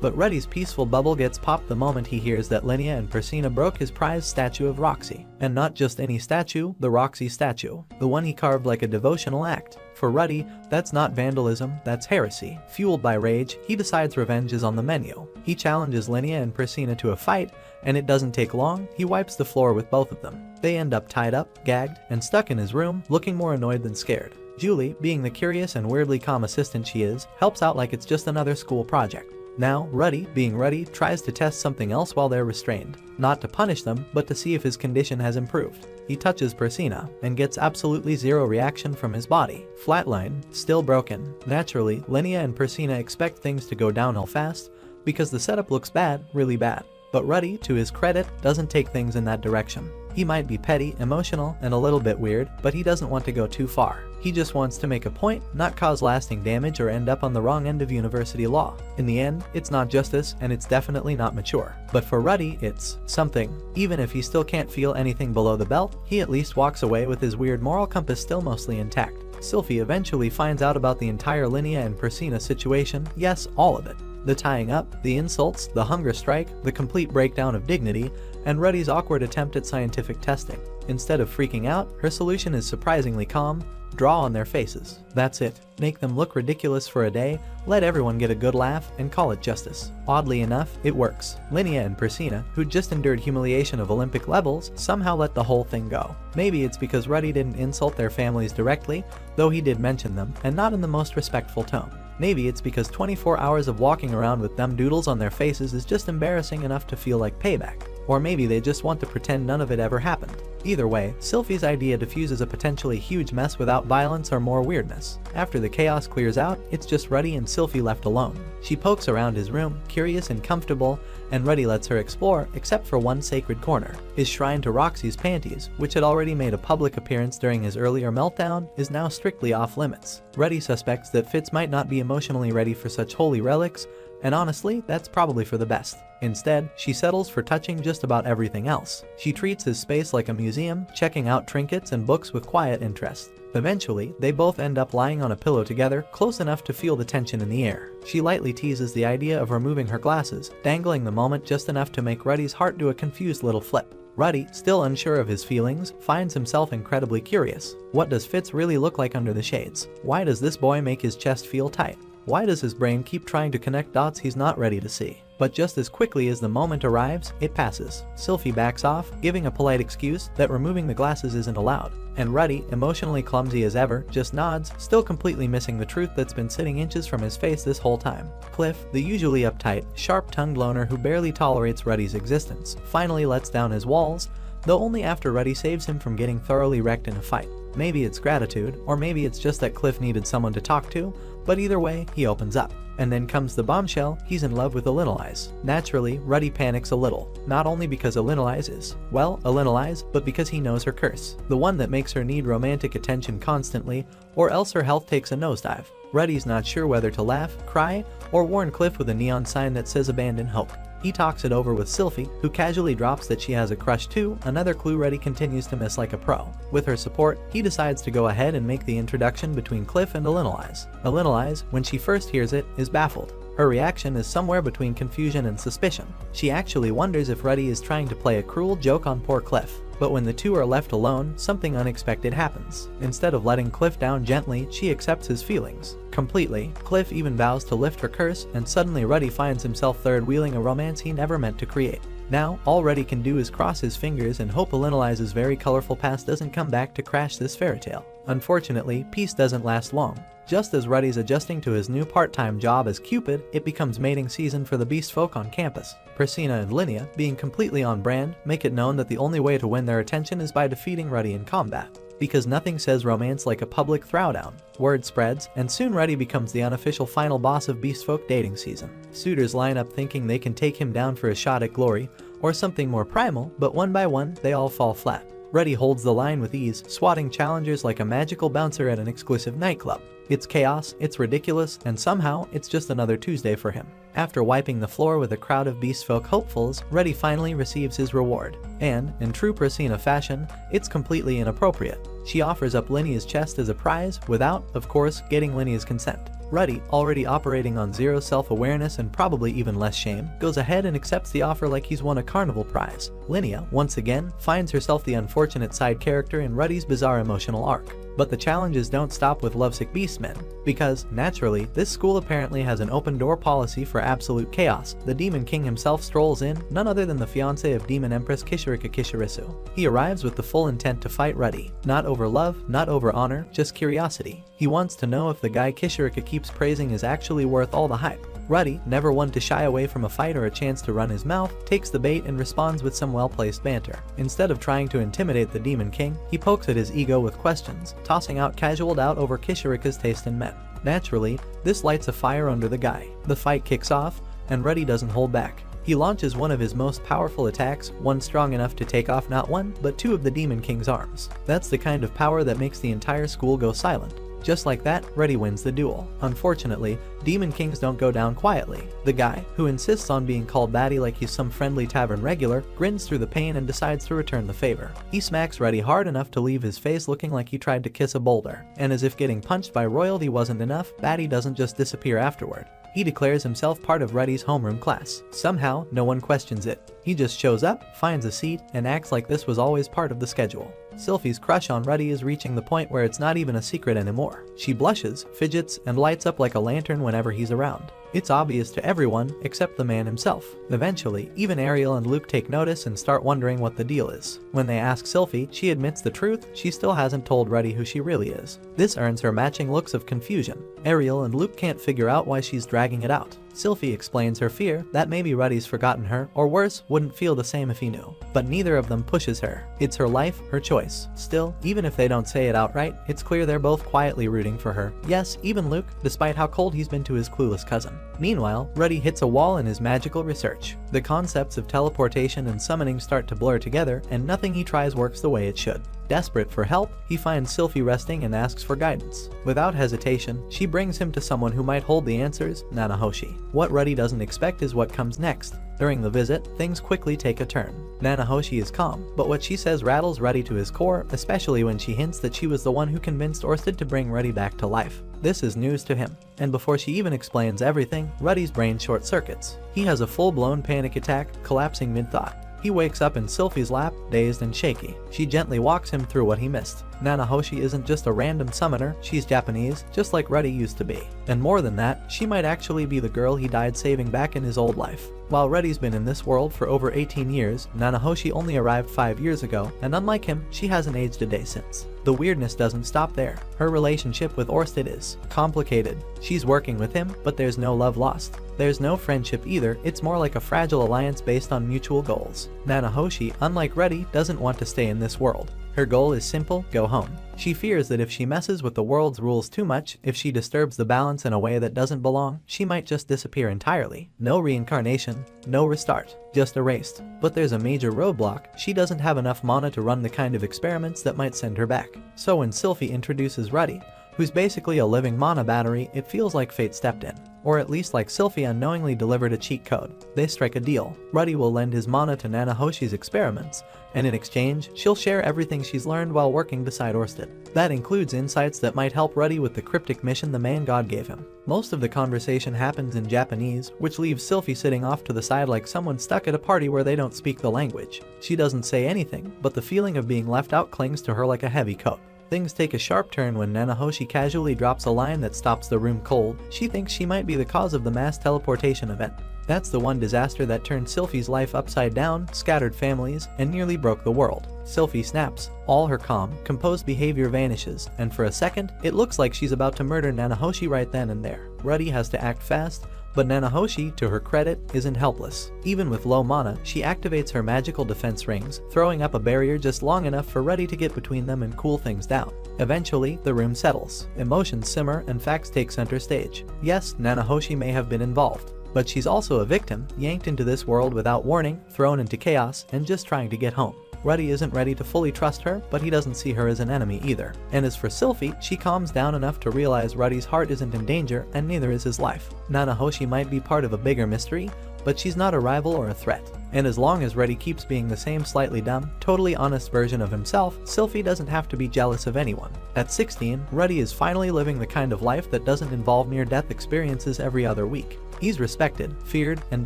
But Ruddy's peaceful bubble gets popped the moment he hears that Linnea and Persina broke his prized statue of Roxy. And not just any statue, the Roxy statue. The one he carved like a devotional act. For Ruddy, that's not vandalism, that's heresy. Fueled by rage, he decides revenge is on the menu. He challenges Linnea and Persina to a fight, and it doesn't take long, he wipes the floor with both of them. They end up tied up, gagged, and stuck in his room, looking more annoyed than scared. Julie, being the curious and weirdly calm assistant she is, helps out like it's just another school project. Now, Ruddy, being Ruddy, tries to test something else while they're restrained. Not to punish them, but to see if his condition has improved. He touches Persina, and gets absolutely 0 reaction from his body. Flatline, still broken. Naturally, Linnea and Persina expect things to go downhill fast, because the setup looks bad, really bad. But Ruddy, to his credit, doesn't take things in that direction. He might be petty, emotional, and a little bit weird, but he doesn't want to go too far. He just wants to make a point, not cause lasting damage or end up on the wrong end of university law. In the end, it's not justice, and it's definitely not mature. But for Ruddy, it's something. Even if he still can't feel anything below the belt, he at least walks away with his weird moral compass still mostly intact. Sylphie eventually finds out about the entire Linnea and Persina situation, yes, all of it. The tying up, the insults, the hunger strike, the complete breakdown of dignity, and Ruddy's awkward attempt at scientific testing. Instead of freaking out, her solution is surprisingly calm. Draw on their faces. That's it. Make them look ridiculous for a day, let everyone get a good laugh, and call it justice. Oddly enough, it works. Linnea and Persina, who'd just endured humiliation of Olympic levels, somehow let the whole thing go. Maybe it's because Ruddy didn't insult their families directly, though he did mention them, and not in the most respectful tone. Maybe it's because 24 hours of walking around with dumb doodles on their faces is just embarrassing enough to feel like payback. Or maybe they just want to pretend none of it ever happened. Either way, Sylphie's idea diffuses a potentially huge mess without violence or more weirdness. After the chaos clears out, it's just Ruddy and Sylphie left alone. She pokes around his room, curious and comfortable, and Ruddy lets her explore, except for one sacred corner. His shrine to Roxy's panties, which had already made a public appearance during his earlier meltdown, is now strictly off limits. Ruddy suspects that Fitz might not be emotionally ready for such holy relics, and honestly, that's probably for the best. Instead, she settles for touching just about everything else. She treats his space like a museum, checking out trinkets and books with quiet interest. Eventually, they both end up lying on a pillow together, close enough to feel the tension in the air. She lightly teases the idea of removing her glasses, dangling the moment just enough to make Ruddy's heart do a confused little flip. Ruddy, still unsure of his feelings, finds himself incredibly curious. What does Fitz really look like under the shades? Why does this boy make his chest feel tight? Why does his brain keep trying to connect dots he's not ready to see? But just as quickly as the moment arrives, it passes. Sylphie backs off, giving a polite excuse that removing the glasses isn't allowed. And Ruddy, emotionally clumsy as ever, just nods, still completely missing the truth that's been sitting inches from his face this whole time. Cliff, the usually uptight, sharp-tongued loner who barely tolerates Ruddy's existence, finally lets down his walls, though only after Ruddy saves him from getting thoroughly wrecked in a fight. Maybe it's gratitude, or maybe it's just that Cliff needed someone to talk to, but either way, he opens up. And then comes the bombshell, he's in love with Elinolise. Naturally, Ruddy panics a little, not only because Elinolise is, well, Elinolise, but because he knows her curse, the one that makes her need romantic attention constantly, or else her health takes a nosedive. Ruddy's not sure whether to laugh, cry, or warn Cliff with a neon sign that says abandon hope. He talks it over with Sylphie, who casually drops that she has a crush too, another clue Ruddy continues to miss like a pro. With her support, he decides to go ahead and make the introduction between Cliff and Elinolise. Elinolise, when she first hears it, is baffled. Her reaction is somewhere between confusion and suspicion. She actually wonders if Ruddy is trying to play a cruel joke on poor Cliff. But when the two are left alone, something unexpected happens. Instead of letting Cliff down gently, she accepts his feelings completely. Cliff even vows to lift her curse, and suddenly Ruddy finds himself third-wheeling a romance he never meant to create. Now, all Ruddy can do is cross his fingers and hope Elinolise's very colorful past doesn't come back to crash this fairy tale. Unfortunately, peace doesn't last long. Just as Ruddy's adjusting to his new part-time job as Cupid, it becomes mating season for the beast folk on campus. Persina and Linnea, being completely on brand, make it known that the only way to win their attention is by defeating Ruddy in combat. Because nothing says romance like a public throwdown. Word spreads, and soon Ruddy becomes the unofficial final boss of beast folk dating season. Suitors line up thinking they can take him down for a shot at glory, or something more primal, but one by one, they all fall flat. Ruddy holds the line with ease, swatting challengers like a magical bouncer at an exclusive nightclub. It's chaos, it's ridiculous, and somehow, it's just another Tuesday for him. After wiping the floor with a crowd of beast folk hopefuls, Ruddy finally receives his reward. And, in true Persina fashion, it's completely inappropriate. She offers up Linnea's chest as a prize, without, of course, getting Linnea's consent. Ruddy, already operating on zero self-awareness and probably even less shame, goes ahead and accepts the offer like he's won a carnival prize. Linnea, once again, finds herself the unfortunate side character in Ruddy's bizarre emotional arc. But the challenges don't stop with lovesick beastmen, because, naturally, this school apparently has an open-door policy for absolute chaos. The Demon King himself strolls in, none other than the fiancé of Demon Empress Kishirika Kishirisu. He arrives with the full intent to fight Ruddy. Not over love, not over honor, just curiosity. He wants to know if the guy Kishirika keeps praising is actually worth all the hype. Ruddy, never one to shy away from a fight or a chance to run his mouth, takes the bait and responds with some well-placed banter. Instead of trying to intimidate the Demon King, he pokes at his ego with questions, tossing out casual doubt over Kishirika's taste in men. Naturally, this lights a fire under the guy. The fight kicks off, and Ruddy doesn't hold back. He launches one of his most powerful attacks, one strong enough to take off not one, but two of the Demon King's arms. That's the kind of power that makes the entire school go silent. Just like that, Ruddy wins the duel. Unfortunately, Demon Kings don't go down quietly. The guy, who insists on being called baddie like he's some friendly tavern regular, grins through the pain and decides to return the favor. He smacks Ruddy hard enough to leave his face looking like he tried to kiss a boulder. And as if getting punched by royalty wasn't enough, Baddie doesn't just disappear afterward. He declares himself part of Ruddy's homeroom class. Somehow, no one questions it. He just shows up, finds a seat, and acts like this was always part of the schedule. Sylphie's crush on Ruddy is reaching the point where it's not even a secret anymore. She blushes, fidgets, and lights up like a lantern whenever he's around. It's obvious to everyone except the man himself. Eventually, even Ariel and Luke take notice and start wondering what the deal is. When they ask Sylphie, she admits the truth, she still hasn't told Ruddy who she really is. This earns her matching looks of confusion. Ariel and Luke can't figure out why she's dragging it out. Sylphie explains her fear that maybe Ruddy's forgotten her, or worse, wouldn't feel the same if he knew. But neither of them pushes her. It's her life, her choice. Still, even if they don't say it outright, it's clear they're both quietly rooting for her. Yes, even Luke, despite how cold he's been to his clueless cousin. Meanwhile, Ruddy hits a wall in his magical research. The concepts of teleportation and summoning start to blur together, and nothing he tries works the way it should. Desperate for help, he finds Sylphie resting and asks for guidance. Without hesitation, she brings him to someone who might hold the answers, Nanahoshi. What Ruddy doesn't expect is what comes next. During the visit, things quickly take a turn. Nanahoshi is calm, but what she says rattles Ruddy to his core, especially when she hints that she was the one who convinced Orsted to bring Ruddy back to life. This is news to him, and before she even explains everything, Ruddy's brain short-circuits. He has a full-blown panic attack, collapsing mid-thought. He wakes up in Sylphie's lap, dazed and shaky. She gently walks him through what he missed. Nanahoshi isn't just a random summoner, she's Japanese, just like Ruddy used to be. And more than that, she might actually be the girl he died saving back in his old life. While Ruddy's been in this world for over 18 years, Nanahoshi only arrived 5 years ago, and unlike him, she hasn't aged a day since. The weirdness doesn't stop there. Her relationship with Orsted is complicated. She's working with him, but there's no love lost. There's no friendship either, it's more like a fragile alliance based on mutual goals. Nanahoshi, unlike Ruddy, doesn't want to stay in this world. Her goal is simple, go home. She fears that if she messes with the world's rules too much, if she disturbs the balance in a way that doesn't belong, she might just disappear entirely. No reincarnation, no restart, just erased. But there's a major roadblock: she doesn't have enough mana to run the kind of experiments that might send her back. So when Sylphie introduces Ruddy, who's basically a living mana battery, it feels like fate stepped in. Or at least like Sylphie unknowingly delivered a cheat code. They strike a deal. Ruddy will lend his mana to Nanahoshi's experiments, and in exchange, she'll share everything she's learned while working beside Orsted. That includes insights that might help Ruddy with the cryptic mission the man god gave him. Most of the conversation happens in Japanese, which leaves Sylphie sitting off to the side like someone stuck at a party where they don't speak the language. She doesn't say anything, but the feeling of being left out clings to her like a heavy coat. Things take a sharp turn when Nanahoshi casually drops a line that stops the room cold. She thinks she might be the cause of the mass teleportation event. That's the one disaster that turned Sylphie's life upside down, scattered families, and nearly broke the world. Sylphie snaps. All her calm, composed behavior vanishes, and for a second, it looks like she's about to murder Nanahoshi right then and there. Ruddy has to act fast, but Nanahoshi, to her credit, isn't helpless. Even with low mana, she activates her magical defense rings, throwing up a barrier just long enough for Ruddy to get between them and cool things down. Eventually, the room settles. Emotions simmer and facts take center stage. Yes, Nanahoshi may have been involved, but she's also a victim, yanked into this world without warning, thrown into chaos, and just trying to get home. Ruddy isn't ready to fully trust her, but he doesn't see her as an enemy either. And as for Sylphie, she calms down enough to realize Ruddy's heart isn't in danger, and neither is his life. Nanahoshi might be part of a bigger mystery, but she's not a rival or a threat. And as long as Ruddy keeps being the same slightly dumb, totally honest version of himself, Sylphie doesn't have to be jealous of anyone. At 16, Ruddy is finally living the kind of life that doesn't involve near-death experiences every other week. He's respected, feared, and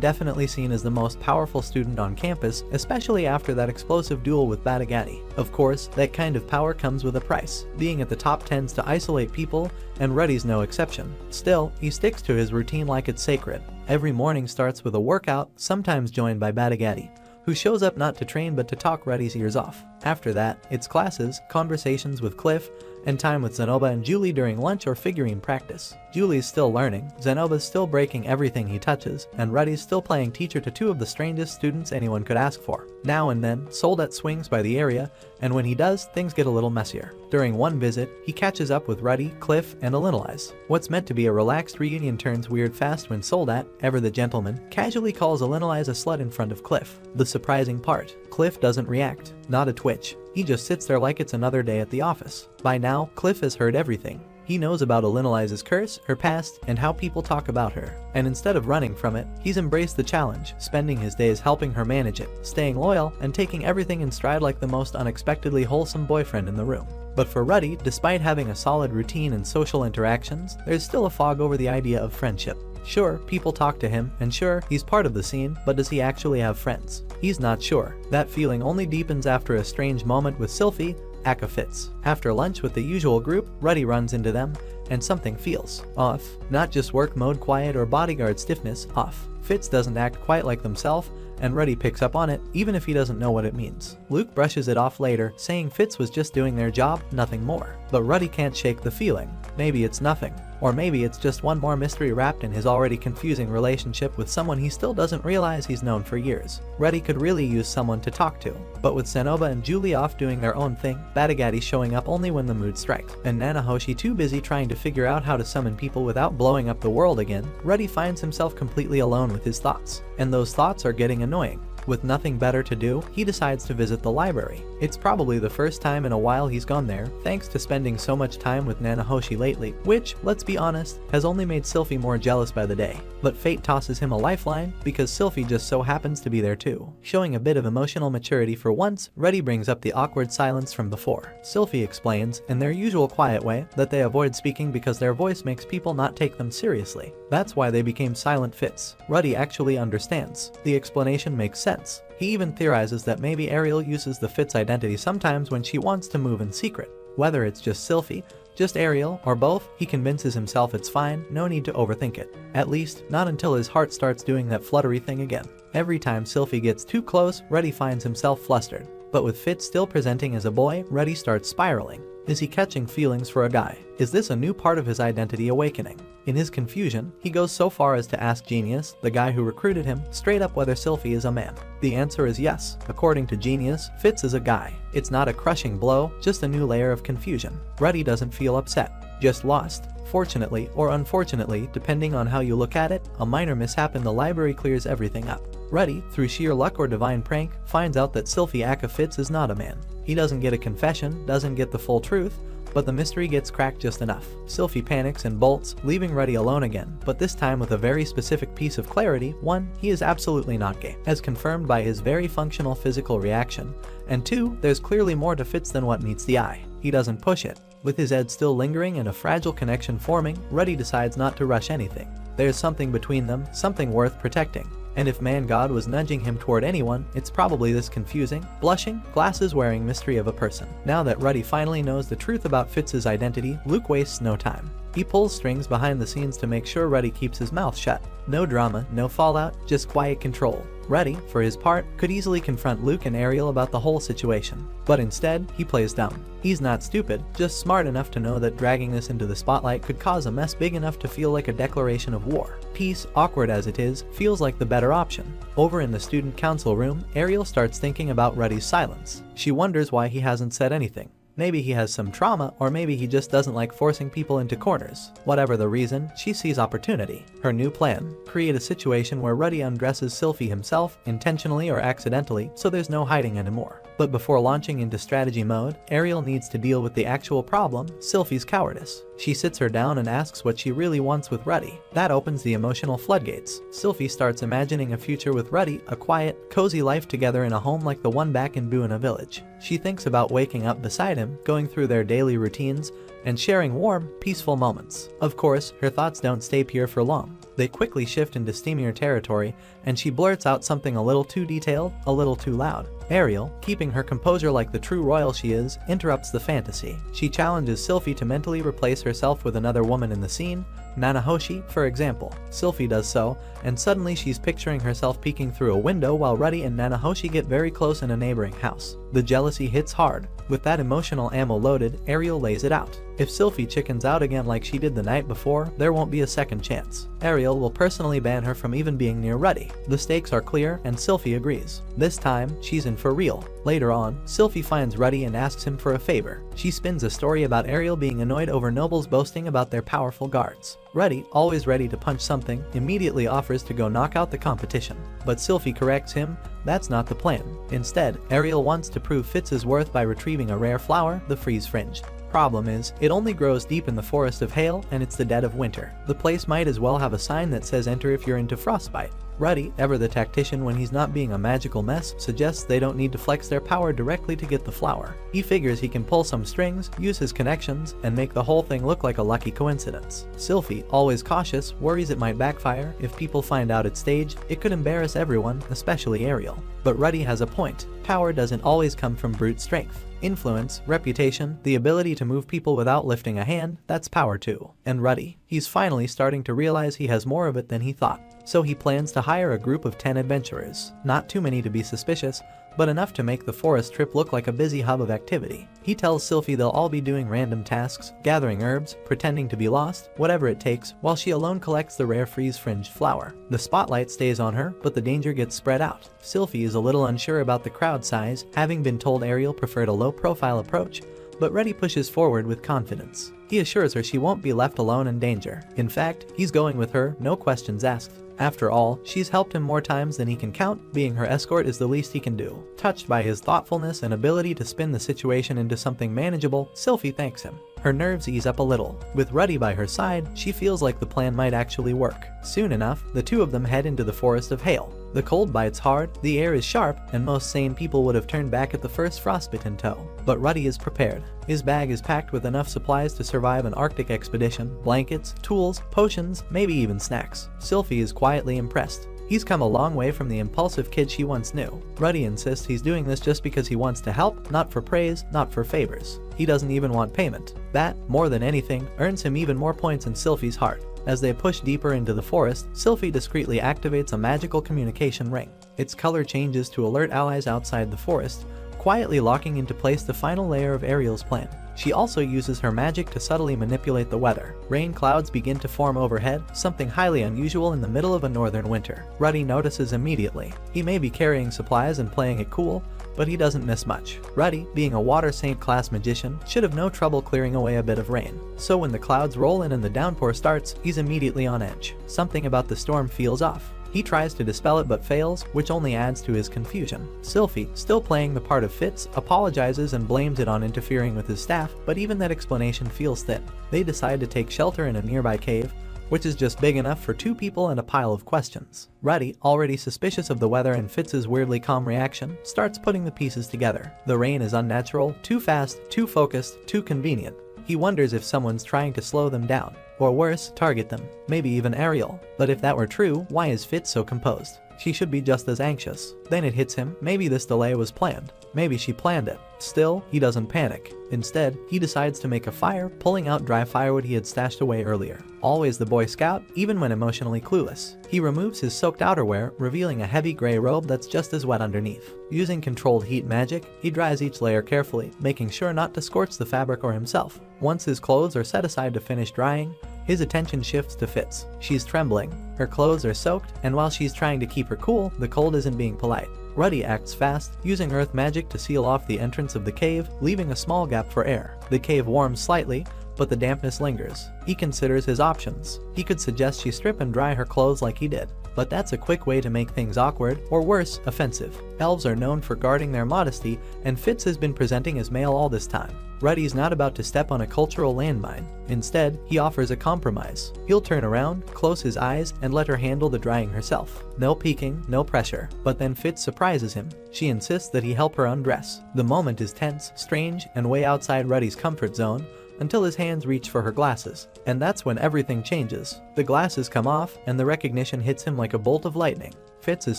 definitely seen as the most powerful student on campus, especially after that explosive duel with Batagati. Of course, that kind of power comes with a price. Being at the top tends to isolate people, and Ruddy's no exception. Still, he sticks to his routine like it's sacred. Every morning starts with a workout, sometimes joined by Batagati, who shows up not to train but to talk Ruddy's ears off. After that, it's classes, conversations with Cliff, and time with Zenoba and Julie during lunch or figurine practice. Julie's still learning, Zenoba's still breaking everything he touches, and Ruddy's still playing teacher to two of the strangest students anyone could ask for. Now and then, Soldat swings by the area, and when he does, things get a little messier. During one visit, he catches up with Ruddy, Cliff, and Alinalize. What's meant to be a relaxed reunion turns weird fast when Soldat, ever the gentleman, casually calls Alinalize a slut in front of Cliff. The surprising part, Cliff doesn't react, not a twitch. He just sits there like it's another day at the office. By now, Cliff has heard everything. He knows about Alinalize's curse, her past, and how people talk about her. And instead of running from it, he's embraced the challenge, spending his days helping her manage it, staying loyal, and taking everything in stride like the most unexpectedly wholesome boyfriend in the room. But for Ruddy, despite having a solid routine and social interactions, there's still a fog over the idea of friendship. Sure, people talk to him, and sure, he's part of the scene, but does he actually have friends? He's not sure. That feeling only deepens after a strange moment with Sylphie, Aka Fitz. After lunch with the usual group, Ruddy runs into them, and something feels off. Not just work mode quiet or bodyguard stiffness, off. Fitz doesn't act quite like themselves, and Ruddy picks up on it, even if he doesn't know what it means. Luke brushes it off later, saying Fitz was just doing their job, nothing more. But Ruddy can't shake the feeling. Maybe it's nothing. Or maybe it's just one more mystery wrapped in his already confusing relationship with someone he still doesn't realize he's known for years. Ruddy could really use someone to talk to. But with Zenoba and Julie off doing their own thing, Batagati showing up only when the mood strikes, and Nanahoshi too busy trying to figure out how to summon people without blowing up the world again, Ruddy finds himself completely alone with his thoughts. And those thoughts are getting annoying. With nothing better to do, he decides to visit the library. It's probably the first time in a while he's gone there, thanks to spending so much time with Nanahoshi lately, which, let's be honest, has only made Sylphie more jealous by the day. But fate tosses him a lifeline, because Sylphie just so happens to be there too. Showing a bit of emotional maturity for once, Ruddy brings up the awkward silence from before. Sylphie explains, in their usual quiet way, that they avoid speaking because their voice makes people not take them seriously. That's why they became silent Fits. Ruddy actually understands. The explanation makes sense. He even theorizes that maybe Ariel uses the Fitz identity sometimes when she wants to move in secret. Whether it's just Sylphie, just Ariel, or both, he convinces himself it's fine, no need to overthink it. At least, not until his heart starts doing that fluttery thing again. Every time Sylphie gets too close, Ruddy finds himself flustered. But with Fitz still presenting as a boy, Ruddy starts spiraling. Is he catching feelings for a guy? Is this a new part of his identity awakening? In his confusion, he goes so far as to ask Genius, the guy who recruited him, straight up whether Sylphie is a man. The answer is yes. According to Genius, Fitz is a guy. It's not a crushing blow, just a new layer of confusion. Ruddy doesn't feel upset, just lost. Fortunately or unfortunately, depending on how you look at it, a minor mishap in the library clears everything up. Ruddy, through sheer luck or divine prank, finds out that Sylphie aka Fitz is not a man. He doesn't get a confession, doesn't get the full truth, but the mystery gets cracked just enough. Sylphie panics and bolts, leaving Ruddy alone again, but this time with a very specific piece of clarity. 1. He is absolutely not gay, as confirmed by his very functional physical reaction, and 2. There's clearly more to Fitz than what meets the eye. He doesn't push it. With his head still lingering and a fragile connection forming, Ruddy decides not to rush anything. There's something between them, something worth protecting. And if Man God was nudging him toward anyone, it's probably this confusing, blushing, glasses-wearing mystery of a person. Now that Ruddy finally knows the truth about Fitz's identity, Luke wastes no time. He pulls strings behind the scenes to make sure Ruddy keeps his mouth shut. No drama, no fallout, just quiet control. Ruddy, for his part, could easily confront Luke and Ariel about the whole situation. But instead, he plays dumb. He's not stupid, just smart enough to know that dragging this into the spotlight could cause a mess big enough to feel like a declaration of war. Peace, awkward as it is, feels like the better option. Over in the student council room, Ariel starts thinking about Ruddy's silence. She wonders why he hasn't said anything. Maybe he has some trauma, or maybe he just doesn't like forcing people into corners. Whatever the reason, she sees opportunity. Her new plan: create a situation where Ruddy undresses Sylphie himself, intentionally or accidentally, so there's no hiding anymore. But before launching into strategy mode, Ariel needs to deal with the actual problem, Sylphie's cowardice. She sits her down and asks what she really wants with Ruddy. That opens the emotional floodgates. Sylphie starts imagining a future with Ruddy, a quiet, cozy life together in a home like the one back in Buena Village. She thinks about waking up beside him, going through their daily routines, and sharing warm, peaceful moments. Of course, her thoughts don't stay pure for long. They quickly shift into steamier territory, and she blurts out something a little too detailed, a little too loud. Ariel, keeping her composure like the true royal she is, interrupts the fantasy. She challenges Sylphie to mentally replace herself with another woman in the scene, Nanahoshi, for example. Sylphie does so, and suddenly she's picturing herself peeking through a window while Ruddy and Nanahoshi get very close in a neighboring house. The jealousy hits hard. With that emotional ammo loaded, Ariel lays it out. If Sylphie chickens out again like she did the night before, there won't be a second chance. Ariel will personally ban her from even being near Ruddy. The stakes are clear, and Sylphie agrees. This time, she's in for real. Later on, Sylphie finds Ruddy and asks him for a favor. She spins a story about Ariel being annoyed over nobles boasting about their powerful guards. Ruddy, always ready to punch something, immediately offers to go knock out the competition. But Sylphie corrects him, that's not the plan. Instead, Ariel wants to prove Fitz's worth by retrieving a rare flower, the Freeze Fringe. Problem is, it only grows deep in the Forest of Hail, and it's the dead of winter. The place might as well have a sign that says enter if you're into frostbite. Ruddy, ever the tactician when he's not being a magical mess, suggests they don't need to flex their power directly to get the flower. He figures he can pull some strings, use his connections, and make the whole thing look like a lucky coincidence. Sylphie, always cautious, worries it might backfire. If people find out it's staged, it could embarrass everyone, especially Ariel. But Ruddy has a point. Power doesn't always come from brute strength. Influence, reputation, the ability to move people without lifting a hand, that's power too. And Ruddy, he's finally starting to realize he has more of it than he thought. So he plans to hire a group of 10 adventurers. Not too many to be suspicious, but enough to make the forest trip look like a busy hub of activity. He tells Sylphie they'll all be doing random tasks, gathering herbs, pretending to be lost, whatever it takes, while she alone collects the rare freeze-fringed flower. The spotlight stays on her, but the danger gets spread out. Sylphie is a little unsure about the crowd size, having been told Ariel preferred a low-profile approach, but Ruddy pushes forward with confidence. He assures her she won't be left alone in danger. In fact, he's going with her, no questions asked. After all, she's helped him more times than he can count, being her escort is the least he can do. Touched by his thoughtfulness and ability to spin the situation into something manageable, Sylphie thanks him. Her nerves ease up a little. With Ruddy by her side, she feels like the plan might actually work. Soon enough, the two of them head into the Forest of Hail. The cold bites hard, the air is sharp, and most sane people would have turned back at the first frostbite in tow. But Ruddy is prepared. His bag is packed with enough supplies to survive an Arctic expedition: blankets, tools, potions, maybe even snacks. Sylphie is quietly impressed. He's come a long way from the impulsive kid she once knew. Ruddy insists he's doing this just because he wants to help, not for praise, not for favors. He doesn't even want payment. That, more than anything, earns him even more points in Sylphie's heart. As they push deeper into the forest, Sylphie discreetly activates a magical communication ring. Its color changes to alert allies outside the forest, quietly locking into place the final layer of Ariel's plan. She also uses her magic to subtly manipulate the weather. Rain clouds begin to form overhead, something highly unusual in the middle of a northern winter. Ruddy notices immediately. He may be carrying supplies and playing it cool, but he doesn't miss much. Ruddy, being a water saint class magician, should have no trouble clearing away a bit of rain. So when the clouds roll in and the downpour starts, he's immediately on edge. Something about the storm feels off. He tries to dispel it but fails, which only adds to his confusion. Sylphie, still playing the part of Fitz, apologizes and blames it on interfering with his staff, but even that explanation feels thin. They decide to take shelter in a nearby cave, which is just big enough for 2 people and a pile of questions. Ruddy, already suspicious of the weather and Fitz's weirdly calm reaction, starts putting the pieces together. The rain is unnatural, too fast, too focused, too convenient. He wonders if someone's trying to slow them down, or worse, target them, maybe even Ariel. But if that were true, why is Fitz so composed? She should be just as anxious. Then it hits him, maybe this delay was planned. Maybe she planned it. Still, he doesn't panic. Instead, he decides to make a fire, pulling out dry firewood he had stashed away earlier. Always the Boy Scout, even when emotionally clueless. He removes his soaked outerwear, revealing a heavy gray robe that's just as wet underneath. Using controlled heat magic, he dries each layer carefully, making sure not to scorch the fabric or himself. Once his clothes are set aside to finish drying, his attention shifts to Fitz. She's trembling, her clothes are soaked, and while she's trying to keep her cool, the cold isn't being polite. Ruddy acts fast, using earth magic to seal off the entrance of the cave, leaving a small gap for air. The cave warms slightly, but the dampness lingers. He considers his options. He could suggest she strip and dry her clothes like he did, but that's a quick way to make things awkward, or worse, offensive. Elves are known for guarding their modesty, and Fitz has been presenting as male all this time. Ruddy's not about to step on a cultural landmine. Instead, he offers a compromise. He'll turn around, close his eyes, and let her handle the drying herself. No peeking, no pressure. But then Fitz surprises him. She insists that he help her undress. The moment is tense, strange, and way outside Ruddy's comfort zone, until his hands reach for her glasses. And that's when everything changes. The glasses come off, and the recognition hits him like a bolt of lightning. Fitz is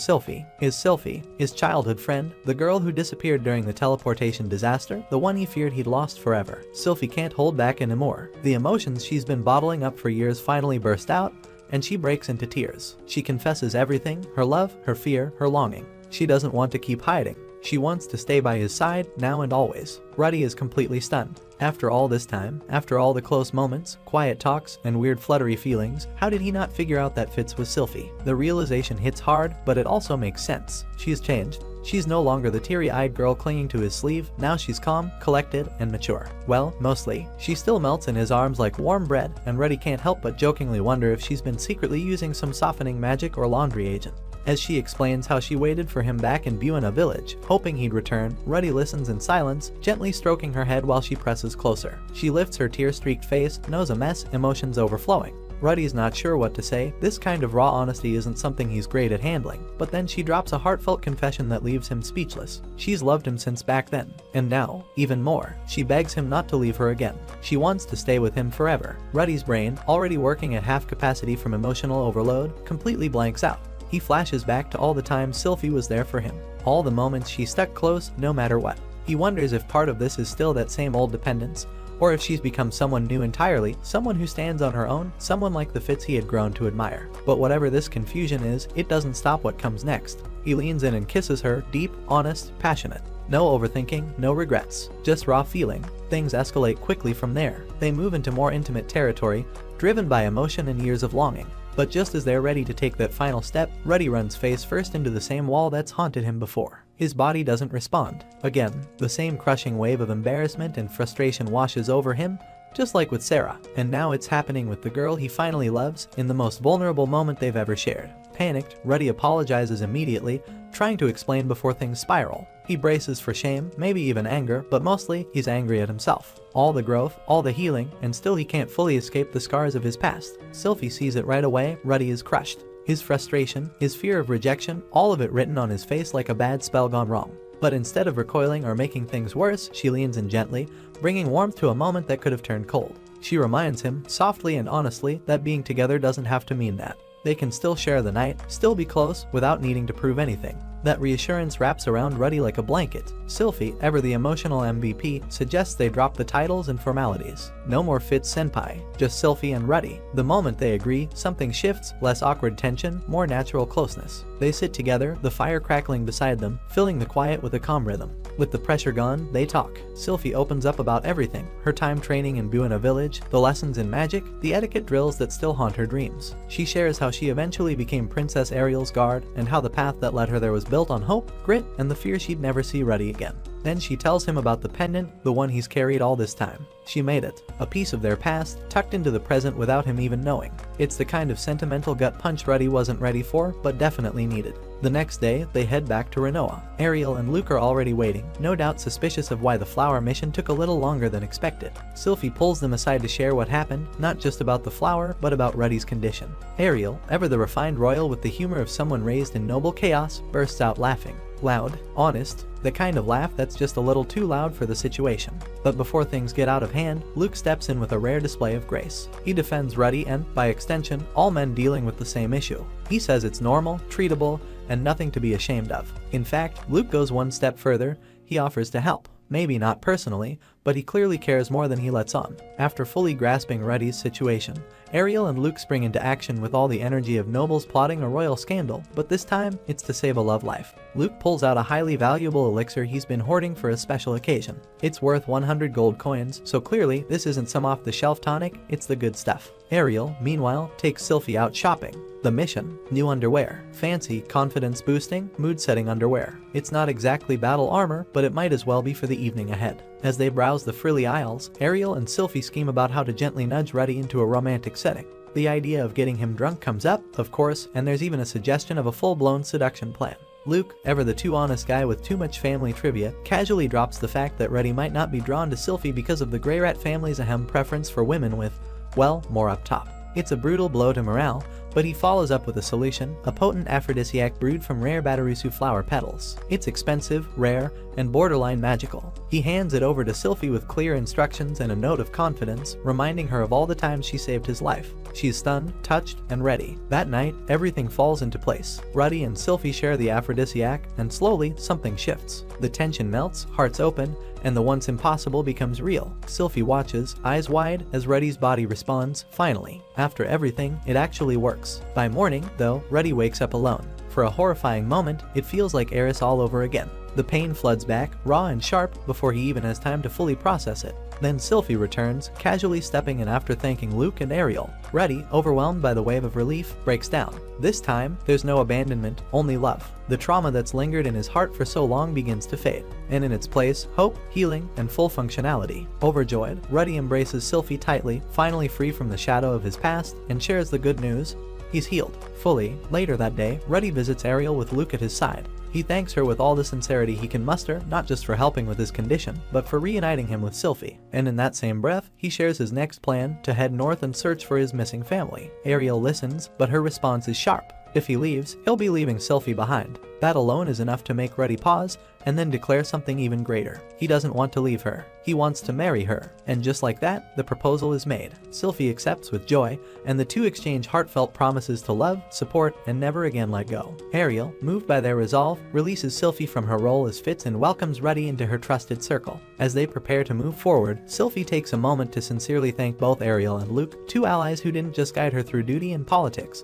Sylphie, his childhood friend, the girl who disappeared during the teleportation disaster, the one he feared he'd lost forever. Sylphie can't hold back anymore. The emotions she's been bottling up for years finally burst out, and she breaks into tears. She confesses everything, her love, her fear, her longing. She doesn't want to keep hiding. She wants to stay by his side, now and always. Ruddy is completely stunned. After all this time, after all the close moments, quiet talks, and weird fluttery feelings, how did he not figure out that Fitz was Sylphie? The realization hits hard, but it also makes sense. She's changed. She's no longer the teary-eyed girl clinging to his sleeve, now she's calm, collected, and mature. Well, mostly. She still melts in his arms like warm bread, and Ruddy can't help but jokingly wonder if she's been secretly using some softening magic or laundry agent. As she explains how she waited for him back in Buena Village, hoping he'd return, Ruddy listens in silence, gently stroking her head while she presses closer. She lifts her tear-streaked face, knows a mess, emotions overflowing. Ruddy's not sure what to say. This kind of raw honesty isn't something he's great at handling. But then she drops a heartfelt confession that leaves him speechless. She's loved him since back then. And now, even more. She begs him not to leave her again. She wants to stay with him forever. Ruddy's brain, already working at half capacity from emotional overload, completely blanks out. He flashes back to all the times Sylphie was there for him. All the moments she stuck close, no matter what. He wonders if part of this is still that same old dependence, or if she's become someone new entirely, someone who stands on her own, someone like the Fitz he had grown to admire. But whatever this confusion is, it doesn't stop what comes next. He leans in and kisses her, deep, honest, passionate. No overthinking, no regrets, just raw feeling. Things escalate quickly from there. They move into more intimate territory, driven by emotion and years of longing. But just as they're ready to take that final step, Ruddy runs face first into the same wall that's haunted him before. His body doesn't respond. Again, the same crushing wave of embarrassment and frustration washes over him, just like with Sarah. And now it's happening with the girl he finally loves, in the most vulnerable moment they've ever shared. Panicked, Ruddy apologizes immediately, trying to explain before things spiral. He braces for shame, maybe even anger, but mostly he's angry at himself. All the growth, all the healing, and still he can't fully escape the scars of his past. Sylphie sees it right away. Ruddy is crushed. His frustration, his fear of rejection, all of it written on his face like a bad spell gone wrong. But instead of recoiling or making things worse, she leans in gently, bringing warmth to a moment that could have turned cold. She reminds him, softly and honestly, that being together doesn't have to mean that. They can still share the night, still be close, without needing to prove anything. That reassurance wraps around Ruddy like a blanket. Sylphie, ever the emotional MVP, suggests they drop the titles and formalities. No more Fitz senpai, just Sylphie and Ruddy. The moment they agree, something shifts, less awkward tension, more natural closeness. They sit together, the fire crackling beside them, filling the quiet with a calm rhythm. With the pressure gone, they talk. Sylphie opens up about everything, her time training in Buena Village, the lessons in magic, the etiquette drills that still haunt her dreams. She shares how she eventually became Princess Ariel's guard, and how the path that led her there was built on hope, grit, and the fear she'd never see Ruddy again. Then she tells him about the pendant, the one he's carried all this time. She made it, a piece of their past, tucked into the present without him even knowing. It's the kind of sentimental gut punch Ruddy wasn't ready for, but definitely needed. The next day, they head back to Rinoa. Ariel and Luke are already waiting, no doubt suspicious of why the flower mission took a little longer than expected. Sylphie pulls them aside to share what happened, not just about the flower, but about Ruddy's condition. Ariel, ever the refined royal with the humor of someone raised in noble chaos, bursts out laughing. Loud, honest, the kind of laugh that's just a little too loud for the situation. But before things get out of hand, Luke steps in with a rare display of grace. He defends Ruddy and, by extension, all men dealing with the same issue. He says it's normal, treatable, and nothing to be ashamed of. In fact, Luke goes one step further. He offers to help. Maybe not personally, but he clearly cares more than he lets on. After fully grasping Ruddy's situation, Ariel and Luke spring into action with all the energy of nobles plotting a royal scandal, but this time, it's to save a love life. Luke pulls out a highly valuable elixir he's been hoarding for a special occasion. It's worth 100 gold coins, so clearly this isn't some off-the-shelf tonic, it's the good stuff. Ariel, meanwhile, takes Sylphie out shopping. The mission: new underwear. Fancy, confidence-boosting, mood-setting underwear. It's not exactly battle armor, but it might as well be for the evening ahead. As they browse the frilly aisles, Ariel and Sylphie scheme about how to gently nudge Ruddy into a romantic setting. The idea of getting him drunk comes up, of course, and there's even a suggestion of a full-blown seduction plan. Luke, ever the too honest guy with too much family trivia, casually drops the fact that Ruddy might not be drawn to Sylphie because of the Greyrat family's ahem preference for women with, well, more up top. It's a brutal blow to morale, but he follows up with a solution, a potent aphrodisiac brewed from rare Batarusu flower petals. It's expensive, rare, and borderline magical. He hands it over to Sylphie with clear instructions and a note of confidence, reminding her of all the times she saved his life. She's stunned, touched, and ready. That night, everything falls into place. Ruddy and Sylphie share the aphrodisiac, and slowly, something shifts. The tension melts, hearts open, and the once impossible becomes real. Sylphie watches, eyes wide, as Ruddy's body responds, finally. After everything, it actually works. By morning, though, Ruddy wakes up alone. For a horrifying moment, it feels like Eris all over again. The pain floods back, raw and sharp, before he even has time to fully process it. Then Sylphie returns, casually stepping in after thanking Luke and Ariel. Ruddy, overwhelmed by the wave of relief, breaks down. This time, there's no abandonment, only love. The trauma that's lingered in his heart for so long begins to fade, and in its place, hope, healing, and full functionality. Overjoyed, Ruddy embraces Sylphie tightly, finally free from the shadow of his past, and shares the good news: he's healed. Fully. Later that day, Ruddy visits Ariel with Luke at his side. He thanks her with all the sincerity he can muster, not just for helping with his condition, but for reuniting him with Sylphie. And in that same breath, he shares his next plan: to head north and search for his missing family. Ariel listens, but her response is sharp. If he leaves, he'll be leaving Sylphie behind. That alone is enough to make Ruddy pause, and then declare something even greater. He doesn't want to leave her. He wants to marry her. And just like that, the proposal is made. Sylphie accepts with joy, and the two exchange heartfelt promises to love, support, and never again let go. Ariel, moved by their resolve, releases Sylphie from her role as Fitz and welcomes Ruddy into her trusted circle. As they prepare to move forward, Sylphie takes a moment to sincerely thank both Ariel and Luke, two allies who didn't just guide her through duty and politics,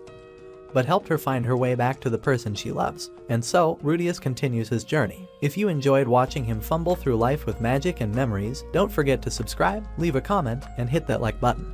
but helped her find her way back to the person she loves. And so, Rudius continues his journey. If you enjoyed watching him fumble through life with magic and memories, don't forget to subscribe, leave a comment, and hit that like button.